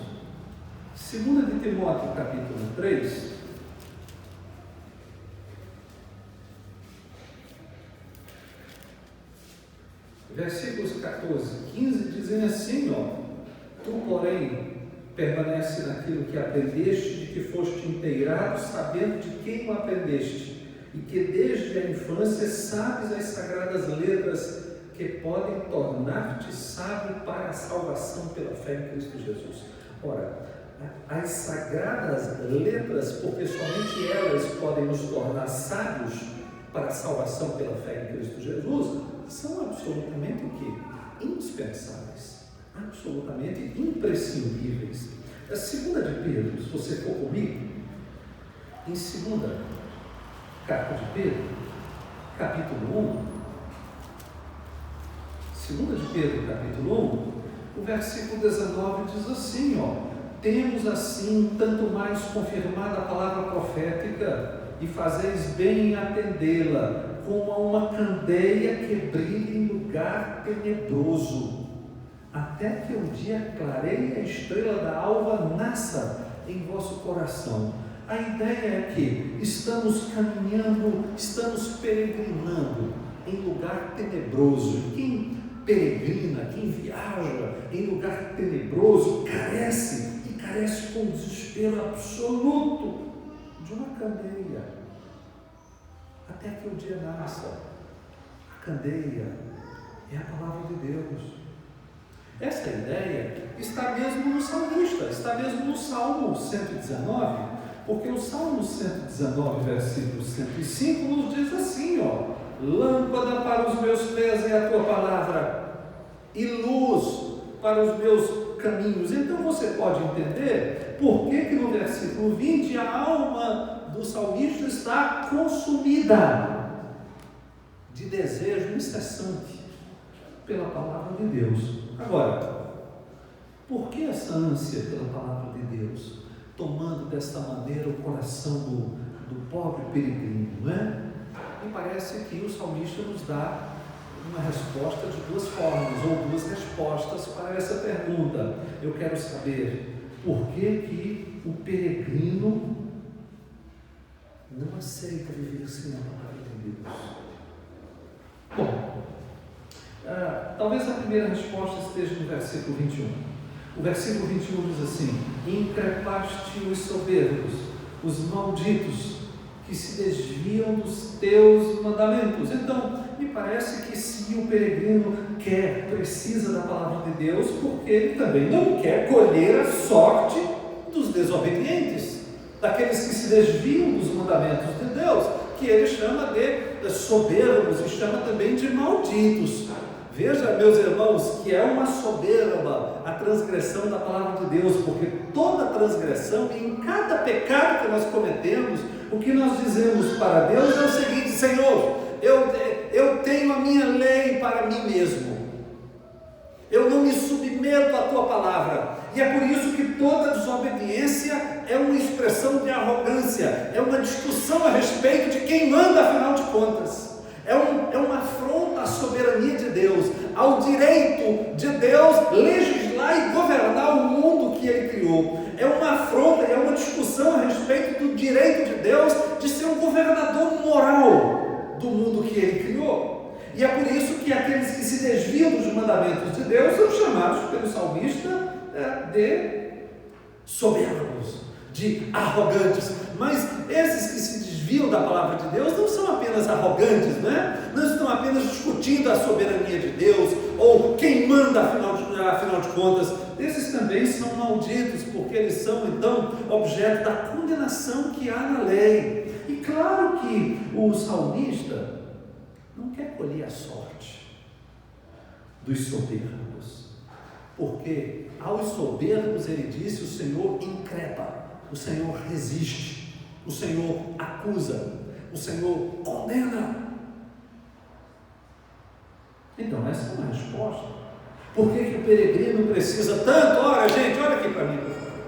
2 de Timóteo, capítulo 3. Versículos 14, 15 dizem assim: tu, porém, permanece naquilo que aprendeste, de que foste inteirado, sabendo de quem o aprendeste, e que desde a infância sabes as sagradas letras que podem tornar-te sábio para a salvação pela fé em Cristo Jesus. Ora, as sagradas letras, porque somente elas podem nos tornar sábios para a salvação pela fé em Cristo Jesus, são absolutamente o quê? Indispensáveis, absolutamente imprescindíveis. A 2 de Pedro, se você for comigo, em 2 carta de Pedro, capítulo 1, 2 de Pedro, capítulo 1, o versículo 19 diz assim: temos assim tanto mais confirmada a palavra profética, e fazeis bem em atendê-la, como a uma candeia que brilha em lugar tenebroso, até que um dia clareie a estrela da alva nasça em vosso coração. A ideia é que estamos caminhando, estamos peregrinando em lugar tenebroso. Quem peregrina, quem viaja em lugar tenebroso, carece com desespero absoluto de uma até que o dia nasça. A candeia é a palavra de Deus. Essa ideia está mesmo no salmista, está mesmo no Salmo 119, porque o Salmo 119, versículo 105, nos diz assim, lâmpada para os meus pés é a tua palavra, e luz para os meus caminhos. Então você pode entender por que no versículo 20 a alma do salmista está consumida de desejo incessante pela palavra de Deus. Agora, por que essa ânsia pela palavra de Deus, tomando desta maneira o coração do pobre peregrino, não é? Me parece que o salmista nos dá uma resposta de duas formas, ou duas respostas para essa pergunta. Eu quero saber por que o peregrino não aceita viver sem a palavra de Deus. Bom, talvez a primeira resposta esteja no versículo 21. O versículo 21 diz assim: increpaste os soberbos, os malditos, que se desviam dos teus mandamentos. Então, me parece que se o peregrino precisa da palavra de Deus, porque ele também não quer colher a sorte dos desobedientes, daqueles que se desviam dos mandamentos de Deus, que ele chama de soberbos e chama também de malditos. Veja, meus irmãos, que é uma soberba a transgressão da palavra de Deus, porque toda transgressão, em cada pecado que nós cometemos, o que nós dizemos para Deus é o seguinte: Senhor, eu tenho a minha lei para mim mesmo, eu não me submeto à tua palavra, e é por isso que toda desobediência é uma expressão de arrogância, é uma discussão a respeito de quem manda, afinal de contas. É uma afronta à soberania de Deus, ao direito de Deus legislar e governar o mundo que Ele criou. É uma afronta e é uma discussão a respeito do direito de Deus de ser um governador moral do mundo que Ele criou. E é por isso que aqueles que se desviam dos mandamentos de Deus são chamados pelo salmista de soberbos, de arrogantes. Mas esses que se desviam da palavra de Deus não são apenas arrogantes, né? Não estão apenas discutindo a soberania de Deus ou quem manda, afinal de contas. Esses também são malditos, porque eles são então objeto da condenação que há na lei. E claro que o salmista não quer colher a sorte dos soberbos, porque aos soberbos ele disse: o Senhor increpa, o Senhor resiste, o Senhor acusa, o Senhor condena. Então essa é uma resposta. Por que o peregrino precisa tanto? Ora, gente, olha aqui para mim, por favor.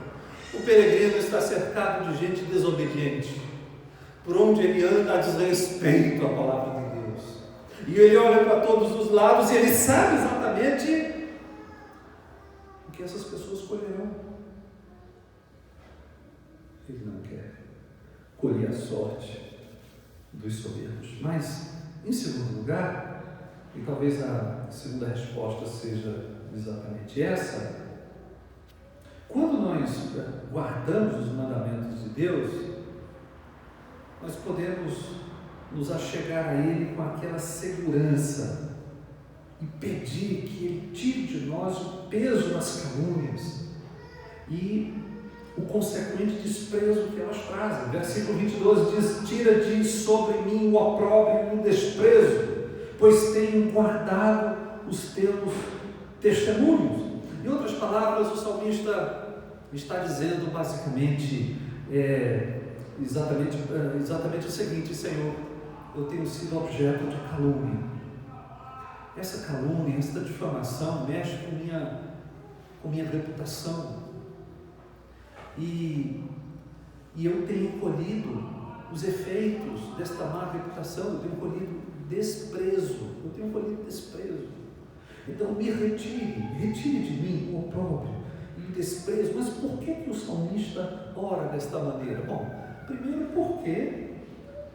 O peregrino está cercado de gente desobediente. Por onde ele anda, há desrespeito à palavra de Deus. E ele olha para todos os lados e ele sabe exatamente o que essas pessoas colherão. Ele não quer colher a sorte dos soberbos. Mas, em segundo lugar, e talvez a segunda resposta seja exatamente essa: quando nós guardamos os mandamentos de Deus, nós podemos nos achegar a Ele com aquela segurança e pedir que Ele tire de nós o peso das calúnias e o consequente desprezo que elas trazem. Versículo 22 diz: tira de sobre mim o opróbrio e o desprezo, pois tenho guardado os teus testemunhos. Em outras palavras, o salmista está dizendo basicamente exatamente o seguinte: Senhor, eu tenho sido objeto de calúnia. Essa calúnia, essa difamação mexe com minha reputação. E eu tenho colhido os efeitos desta má reputação, eu tenho colhido desprezo. Então me retire de mim o opróbrio e o desprezo. Mas por que o salmista ora desta maneira? Bom, primeiro porque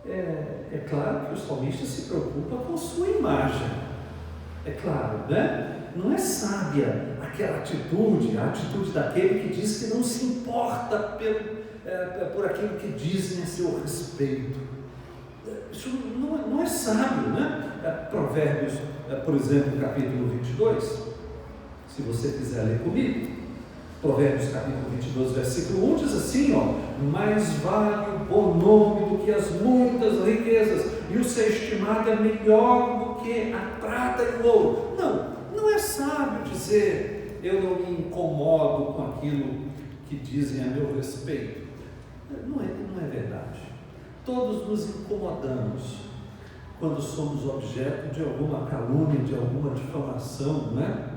é claro que o salmista se preocupa com sua imagem. É claro, né? Não é sábia aquela atitude, a atitude daquele que diz que não se importa por aquilo que dizem a seu respeito. Isso não é sábio, né? Provérbios, por exemplo, capítulo 22, se você quiser ler comigo, Provérbios capítulo 22, versículo 1 diz assim, mais vale o bom nome do que as muitas riquezas, e o ser estimado é melhor do que a prata e o ouro. Não é sábio dizer, eu não me incomodo com aquilo que dizem a meu respeito. Não é verdade. Todos nos incomodamos quando somos objeto de alguma calúnia, de alguma difamação, não é?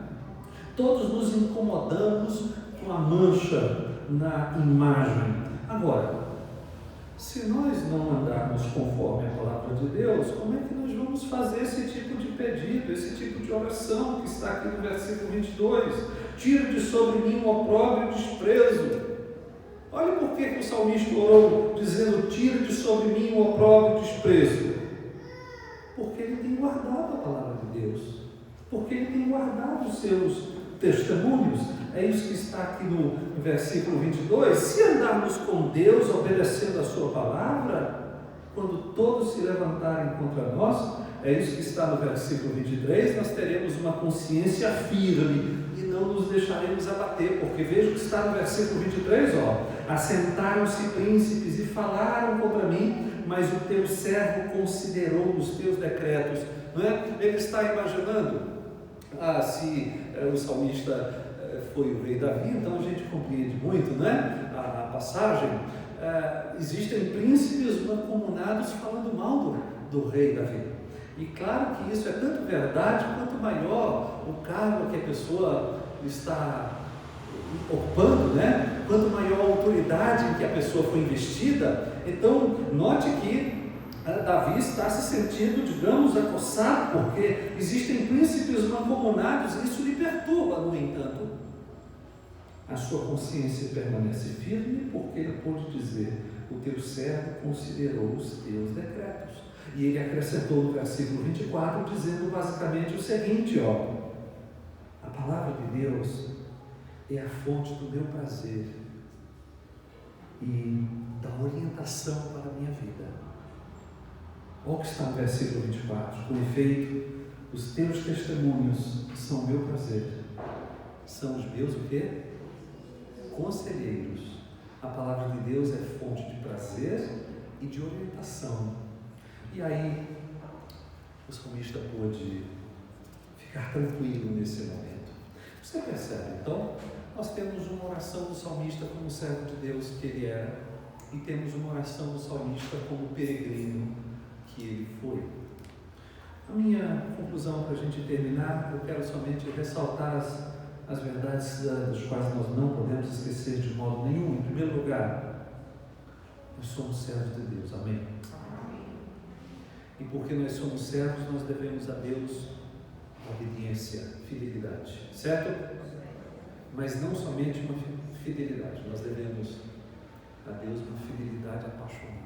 Todos nos incomodamos com a mancha na imagem. Agora, se nós não andarmos conforme a palavra de Deus, como é que nós vamos fazer esse tipo de pedido, esse tipo de oração que está aqui no versículo 22? Tira de sobre mim o opróbrio e o desprezo. Olha por que o salmista orou dizendo, tira de sobre mim o opróbrio e o desprezo. Porque ele tem guardado a palavra de Deus. Porque ele tem guardado os seus testemunhos. É isso que está aqui no versículo 22. Se andarmos com Deus, obedecendo a sua palavra, quando todos se levantarem contra nós, é isso que está no versículo 23, nós teremos uma consciência firme e não nos deixaremos abater, porque veja o que está no versículo 23, assentaram-se príncipes e falaram contra mim, mas o teu servo considerou os teus decretos. Não é? Ele está imaginando, se o salmista foi o rei Davi, então a gente compreende muito, né? A passagem, existem príncipes mancomunados falando mal do rei Davi. E claro que isso é tanto verdade quanto maior o cargo que a pessoa está ocupando, né? Quanto maior a autoridade em que a pessoa foi investida. Então, note que Davi está se sentindo, digamos, acossado, porque existem príncipes mancomunados, e isso lhe perturba. No entanto, a sua consciência permanece firme, porque ele pôde dizer, o teu servo considerou os teus decretos. E ele acrescentou no versículo 24, dizendo basicamente o seguinte, a palavra de Deus é a fonte do meu prazer e da orientação para a minha vida. Olha o que está no versículo 24, com efeito, os teus testemunhos são o meu prazer, são os meus o quê? Conselheiros. A palavra de Deus é fonte de prazer e de orientação. E aí, o salmista pôde ficar tranquilo nesse momento. Você percebe, então, nós temos uma oração do salmista como servo de Deus que ele era, e temos uma oração do salmista como peregrino que ele foi. A minha conclusão para a gente terminar, eu quero somente ressaltar as verdades das quais nós não podemos esquecer de modo nenhum. Em primeiro lugar, nós somos servos de Deus, amém? E porque nós somos servos, nós devemos a Deus obediência, fidelidade, certo? Mas não somente uma fidelidade, nós devemos a Deus uma fidelidade apaixonada.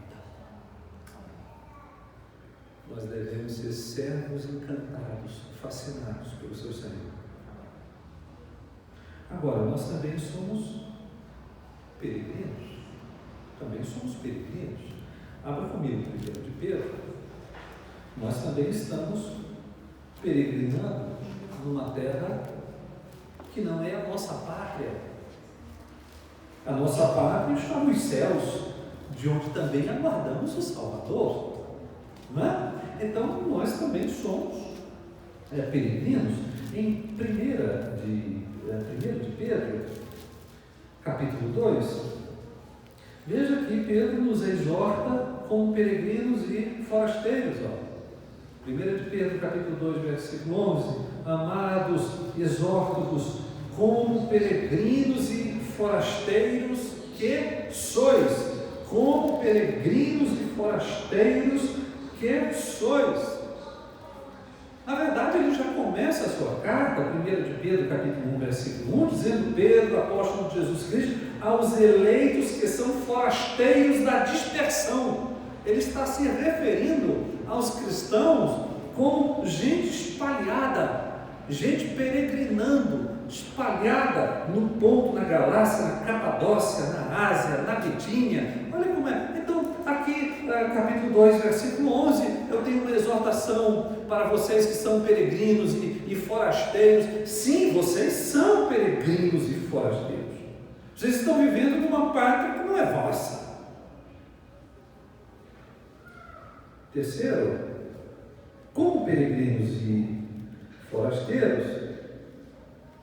Nós devemos ser servos encantados, fascinados pelo seu Senhor. Agora, nós também somos peregrinos. Também somos peregrinos. Abra comigo o 1 de Pedro. Nós também estamos peregrinando numa terra que não é a nossa pátria. A nossa pátria está nos céus, de onde também aguardamos o Salvador. Não é? Então, nós também somos peregrinos. Em 1 de Pedro, capítulo 2, veja que Pedro nos exorta como peregrinos e forasteiros. 1 de Pedro, capítulo 2, versículo 11, amados, exorto-vos como peregrinos e forasteiros que sois. Como peregrinos e forasteiros que sois. Na verdade, ele já começa a sua carta, 1 de Pedro, capítulo 1, versículo 1, dizendo: Pedro, apóstolo de Jesus Cristo, aos eleitos que são forasteiros da dispersão. Ele está se referindo aos cristãos como gente espalhada, gente peregrinando, espalhada no Ponto, na Galácia, na Capadócia, na Ásia, na Bitínia. Olha como é. Então, aqui, capítulo 2, versículo 11, eu tenho uma exortação para vocês que são peregrinos e forasteiros. Sim, vocês são peregrinos e forasteiros. Vocês estão vivendo numa pátria que não é vossa. Terceiro, como peregrinos e forasteiros,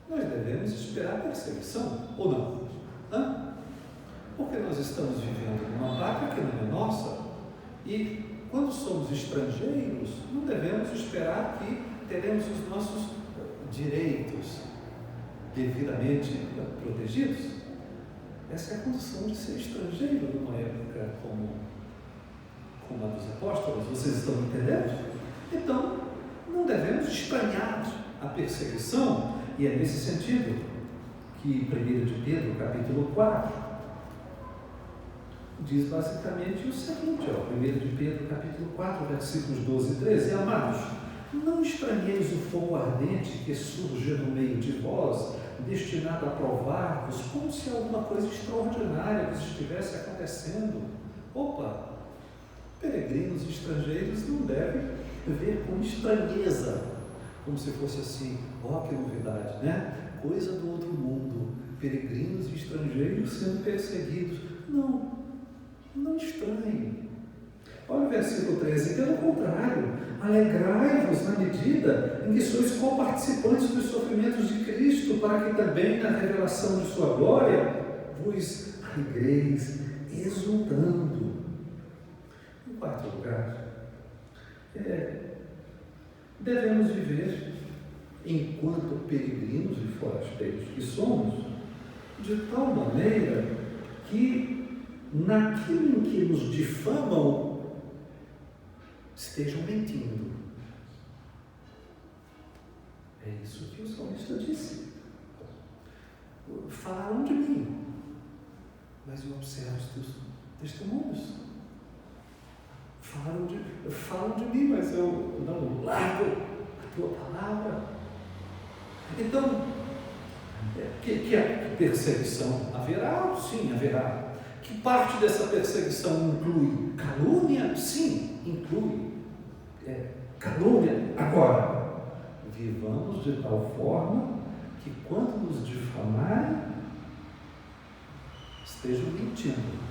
nós devemos esperar perseguição, ou não? Porque nós estamos vivendo numa pátria que não é nossa, e quando somos estrangeiros, não devemos esperar que teremos os nossos direitos devidamente protegidos. Essa é a condição de ser estrangeiro numa época como a dos apóstolos. Vocês estão entendendo? Então, não devemos estranhar a perseguição, e é nesse sentido que 1 de Pedro, capítulo 4, diz basicamente o seguinte, 1 de Pedro, capítulo 4, versículos 12 e 13, amados, não estranheis o fogo ardente que surge no meio de vós, destinado a provar-vos, como se alguma coisa extraordinária vos estivesse acontecendo. Peregrinos e estrangeiros não devem ver com estranheza, como se fosse assim, que novidade, né? Coisa do outro mundo, peregrinos e estrangeiros sendo perseguidos. Não estranhe. Olha o versículo 13, pelo contrário, alegrai-vos na medida em que sois co-participantes dos sofrimentos de Cristo, para que também na revelação de sua glória vos alegreis, exultando. Em quarto lugar, devemos viver, enquanto peregrinos e forasteiros que somos, de tal maneira que naquilo em que nos difamam estejam mentindo. É isso que o salmista disse. Falaram de mim, mas eu observo os teus testemunhos. Falam de mim, mas eu não largo a tua palavra. Então, que a perseguição haverá? Sim, haverá. Que parte dessa perseguição inclui calúnia? Sim, inclui calúnia. Agora, vivamos de tal forma que quando nos difamarem, estejam mentindo.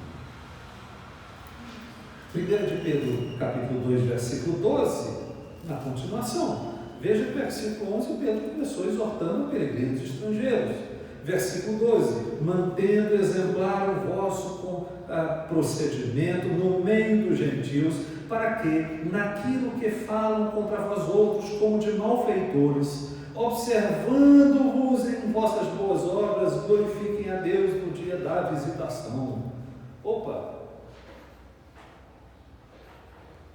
1 de Pedro, capítulo 2, versículo 12, na continuação. Veja que versículo 11, Pedro começou exortando peregrinos estrangeiros. Versículo 12, mantendo exemplar o vosso procedimento no meio dos gentios, para que, naquilo que falam contra vós outros como de malfeitores, observando-vos em vossas boas obras, glorifiquem a Deus no dia da visitação.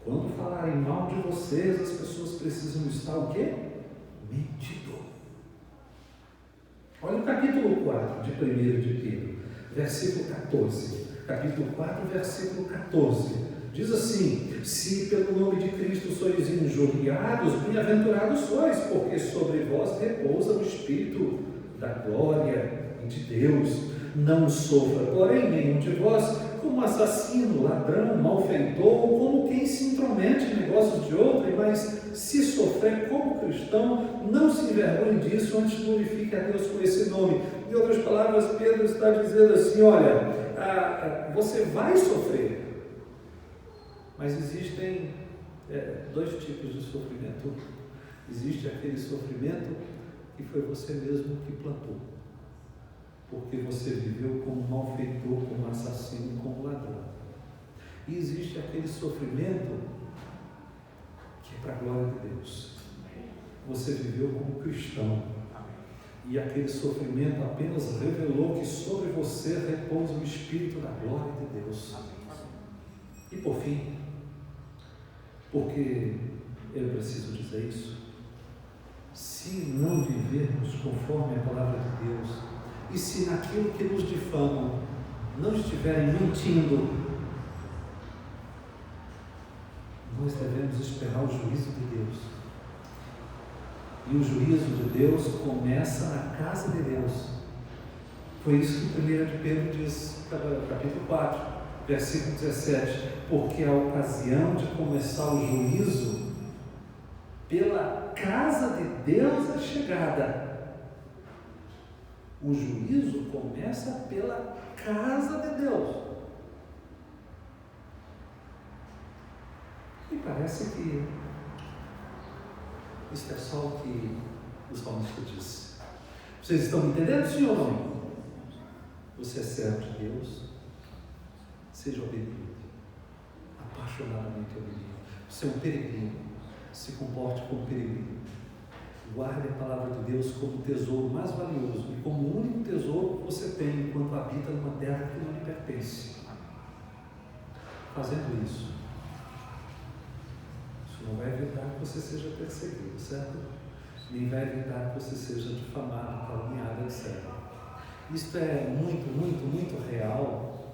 Quando falarem mal de vocês, as pessoas precisam estar o quê? Mentindo. Olha o capítulo 4 de 1 de Pedro, versículo 14. Capítulo 4, versículo 14. Diz assim: se pelo nome de Cristo sois injuriados, bem-aventurados sois, porque sobre vós repousa o Espírito da glória e de Deus. Não sofra, porém, nenhum de vós como assassino, ladrão, malfeitor, ou como quem se intromete em negócios de outrem, mas se sofrer como cristão, não se envergonhe disso, antes glorifique a Deus com esse nome. Em outras palavras, Pedro está dizendo assim: olha, você vai sofrer, mas existem dois tipos de sofrimento. Existe aquele sofrimento que foi você mesmo que plantou, porque você viveu como malfeitor, como assassino, como ladrão. E existe aquele sofrimento que é para a glória de Deus. Você viveu como cristão, e aquele sofrimento apenas revelou que sobre você repousa o Espírito da glória de Deus. E por fim, porque eu preciso dizer isso, se não vivermos conforme a palavra de Deus, e se naquilo que nos difamam não estiverem mentindo, nós devemos esperar o juízo de Deus. E o juízo de Deus começa na casa de Deus. Foi isso que 1 de Pedro diz, capítulo 4, versículo 17. porque a ocasião de começar o juízo pela casa de Deus é chegada. O juízo começa pela casa de Deus. E parece que isso é só o que o salmista disse. Vocês estão entendendo, sim ou não? Você é servo de Deus, seja obediente, apaixonadamente obediente. Você é um peregrino, se comporte como peregrino. Guarde a palavra de Deus como o tesouro mais valioso e como o único tesouro que você tem enquanto habita numa terra que não lhe pertence. Fazendo isso não vai evitar que você seja perseguido, certo? Nem vai evitar que você seja difamado, caluniado, etc. Isto é muito real.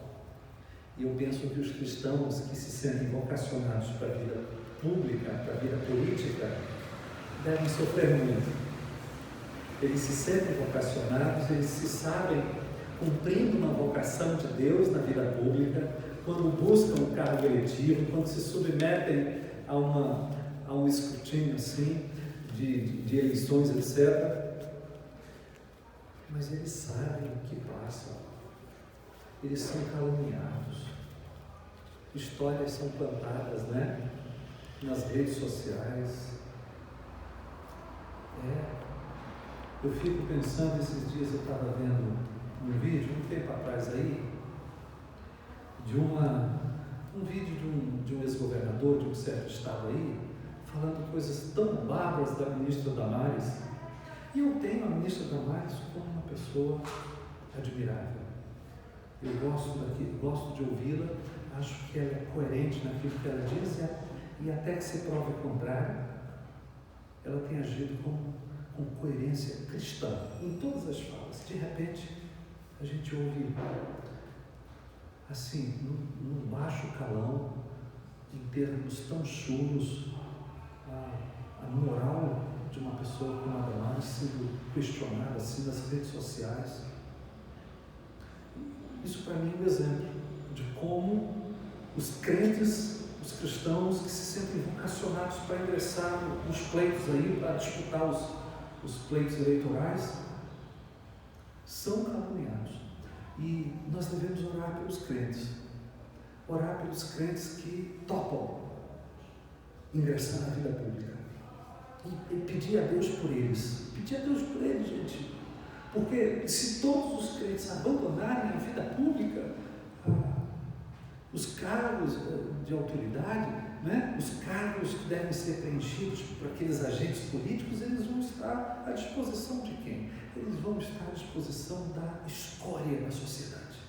E eu penso que os cristãos que se sentem vocacionados para a vida pública, para a vida política, devem sofrer muito. Eles se sentem vocacionados, eles se sabem cumprindo uma vocação de Deus na vida pública, quando buscam um cargo eletivo, quando se submetem a um escrutínio assim, de eleições, etc. Mas eles sabem o que passa. Eles são caluniados. Histórias são plantadas, né? Nas redes sociais. Eu fico pensando, esses dias eu estava vendo um vídeo, um tempo atrás aí, um vídeo de um ex-governador de um certo estado aí, falando coisas tão bárbaras da ministra Damares. E eu tenho a ministra Damares como uma pessoa admirável. Eu gosto de ouvi-la, acho que ela é coerente naquilo que ela diz, e até que se prove o contrário, ela tem agido com coerência cristã em todas as falas. De repente, a gente ouve assim, num baixo calão, em termos tão chulos, a moral de uma pessoa como a Damares sendo questionada assim nas redes sociais. Isso para mim é um exemplo de como os crentes, os cristãos que se sentem vocacionados para ingressar nos pleitos aí, para disputar os pleitos eleitorais, são caluniados. E nós devemos orar pelos crentes que topam ingressar na vida pública e pedir a Deus por eles, gente, porque se todos os crentes abandonarem a vida pública, os cargos de autoridade, né, os cargos que devem ser preenchidos por aqueles agentes políticos, eles vão estar à disposição de quem? Eles vão estar à disposição da escória da sociedade.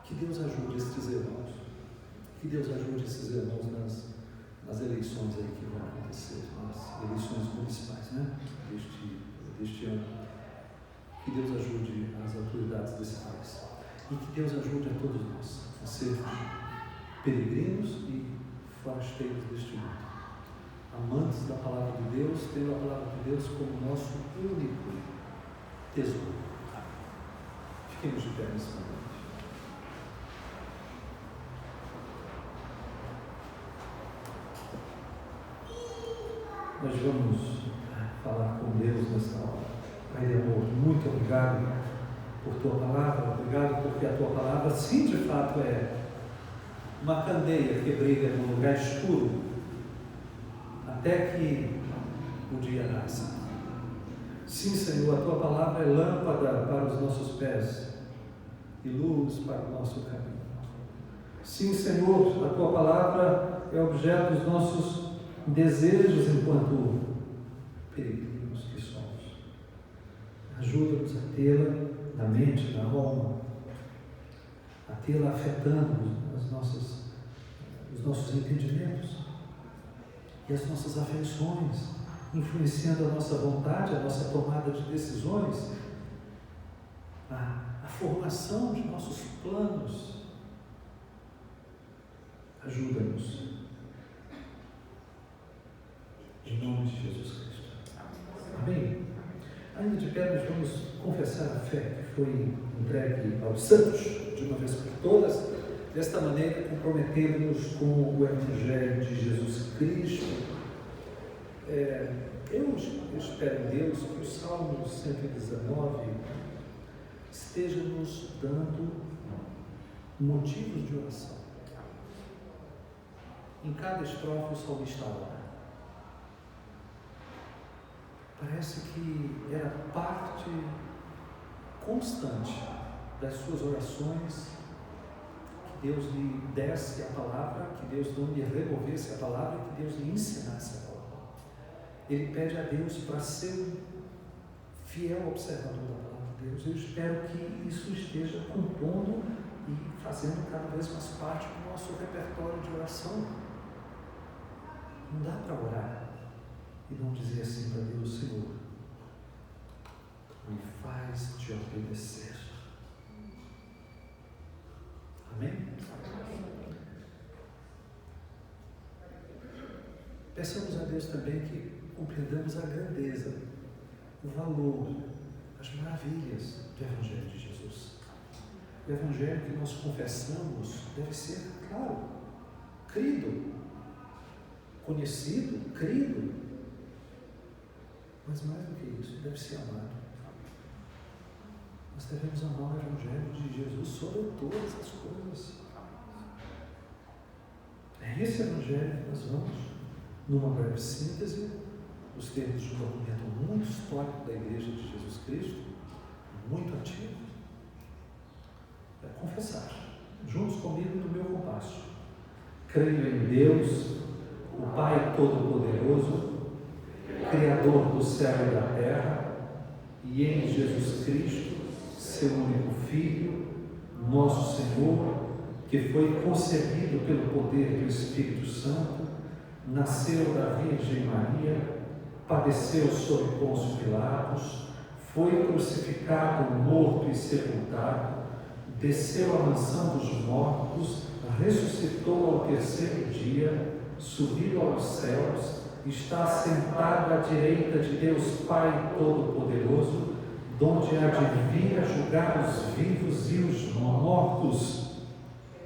Que Deus ajude esses irmãos. Que Deus ajude esses irmãos nas eleições aí que vão acontecer, nas eleições municipais, né, deste ano. Que Deus ajude as autoridades desse país. E que Deus ajude a todos nós a ser peregrinos e forasteiros deste mundo. Amantes da palavra de Deus, tendo a palavra de Deus como nosso único tesouro. Fiquemos de pé nesse momento. Nós vamos falar com Deus nesta hora. Pai de amor, muito obrigado por Tua palavra, obrigado porque a Tua palavra, sim, de fato é uma candeia que brilha num lugar escuro até que o dia nasça. Sim, Senhor, a Tua palavra é lâmpada para os nossos pés e luz para o nosso caminho. Sim, Senhor, a Tua palavra é objeto dos nossos desejos enquanto peregrinos que somos. Ajuda-nos a tê-la na mente, na alma, a tê-la afetando os nossos entendimentos e as nossas afeições, influenciando a nossa vontade, a nossa tomada de decisões, a formação de nossos planos. Ajuda-nos. Em nome de Jesus Cristo. Amém? Ainda de pé, nós vamos confessar a fé que foi entregue aos santos, de uma vez por todas, Desta maneira, comprometendo-nos com o Evangelho de Jesus Cristo, eu espero em Deus que o Salmo 119 esteja nos dando motivos de oração. Em cada estrofe o salmista ora. Parece que era parte constante das suas orações, que Deus lhe desse a palavra, que Deus não lhe removesse a palavra, que Deus lhe ensinasse a palavra. Ele pede a Deus para ser um fiel observador da palavra de Deus. Eu espero que isso esteja compondo e fazendo cada vez mais parte do nosso repertório de oração. Não dá para orar e não dizer assim para Deus: Senhor, me faz te obedecer. Amém? Peçamos a Deus também que compreendamos a grandeza, o valor, as maravilhas do Evangelho de Jesus. O Evangelho que nós confessamos deve ser, claro, crido, conhecido, crido, mas mais do que isso, deve ser amado. Nós devemos amar o Evangelho de Jesus sobre todas as coisas. É esse Evangelho que nós vamos, numa breve síntese, os termos de um documento muito histórico da Igreja de Jesus Cristo, muito antigo, é confessar, juntos comigo no meu compasso: creio em Deus, o Pai Todo-Poderoso, Criador do céu e da terra, e em Jesus Cristo, seu único Filho, nosso Senhor, que foi concebido pelo poder do Espírito Santo, nasceu da Virgem Maria, padeceu sob Pôncio Pilatos, foi crucificado, morto e sepultado, desceu à mansão dos mortos, ressuscitou ao terceiro dia, subiu aos céus, está sentado à direita de Deus Pai Todo-Poderoso, donde há de vir a julgar os vivos e os mortos.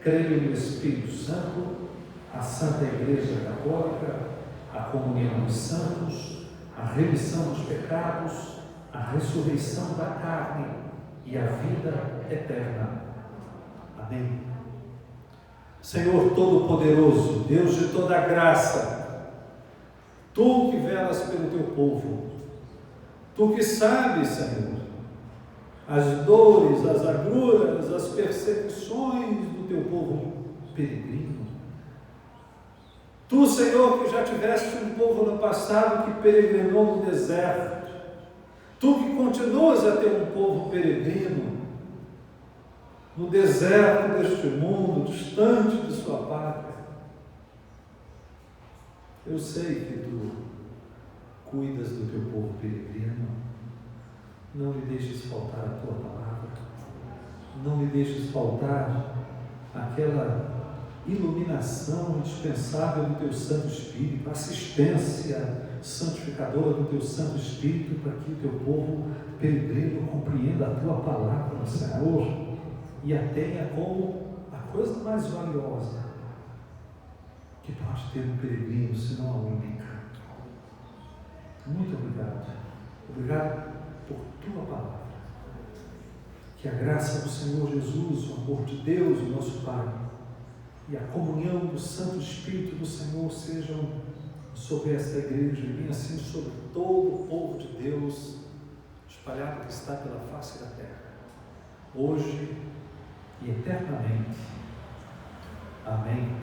Creio no Espírito Santo, a Santa Igreja Católica, a comunhão dos santos, a remissão dos pecados, a ressurreição da carne e a vida eterna. Amém. Senhor Todo-Poderoso, Deus de toda graça, Tu que velas pelo Teu povo, Tu que sabes, Senhor, as dores, as agruras, as perseguições do Teu povo peregrino. Tu, Senhor, que já tiveste um povo no passado que peregrinou no deserto, Tu que continuas a ter um povo peregrino no deserto deste mundo, distante de sua pátria. Eu sei que Tu cuidas do Teu povo peregrino. Não lhe deixes faltar a Tua palavra, não lhe deixes faltar aquela iluminação indispensável do Teu Santo Espírito, assistência santificadora do Teu Santo Espírito, para que o Teu povo peregrino compreenda a Tua palavra, Senhor, e a tenha como a coisa mais valiosa que pode ter um peregrino, senão a única. Muito obrigado. Obrigado por Tua palavra. Que a graça do Senhor Jesus, o amor de Deus, o nosso Pai, e a comunhão do Santo Espírito do Senhor sejam sobre esta igreja e assim sobre todo o povo de Deus espalhado que está pela face da terra, hoje e eternamente. Amém.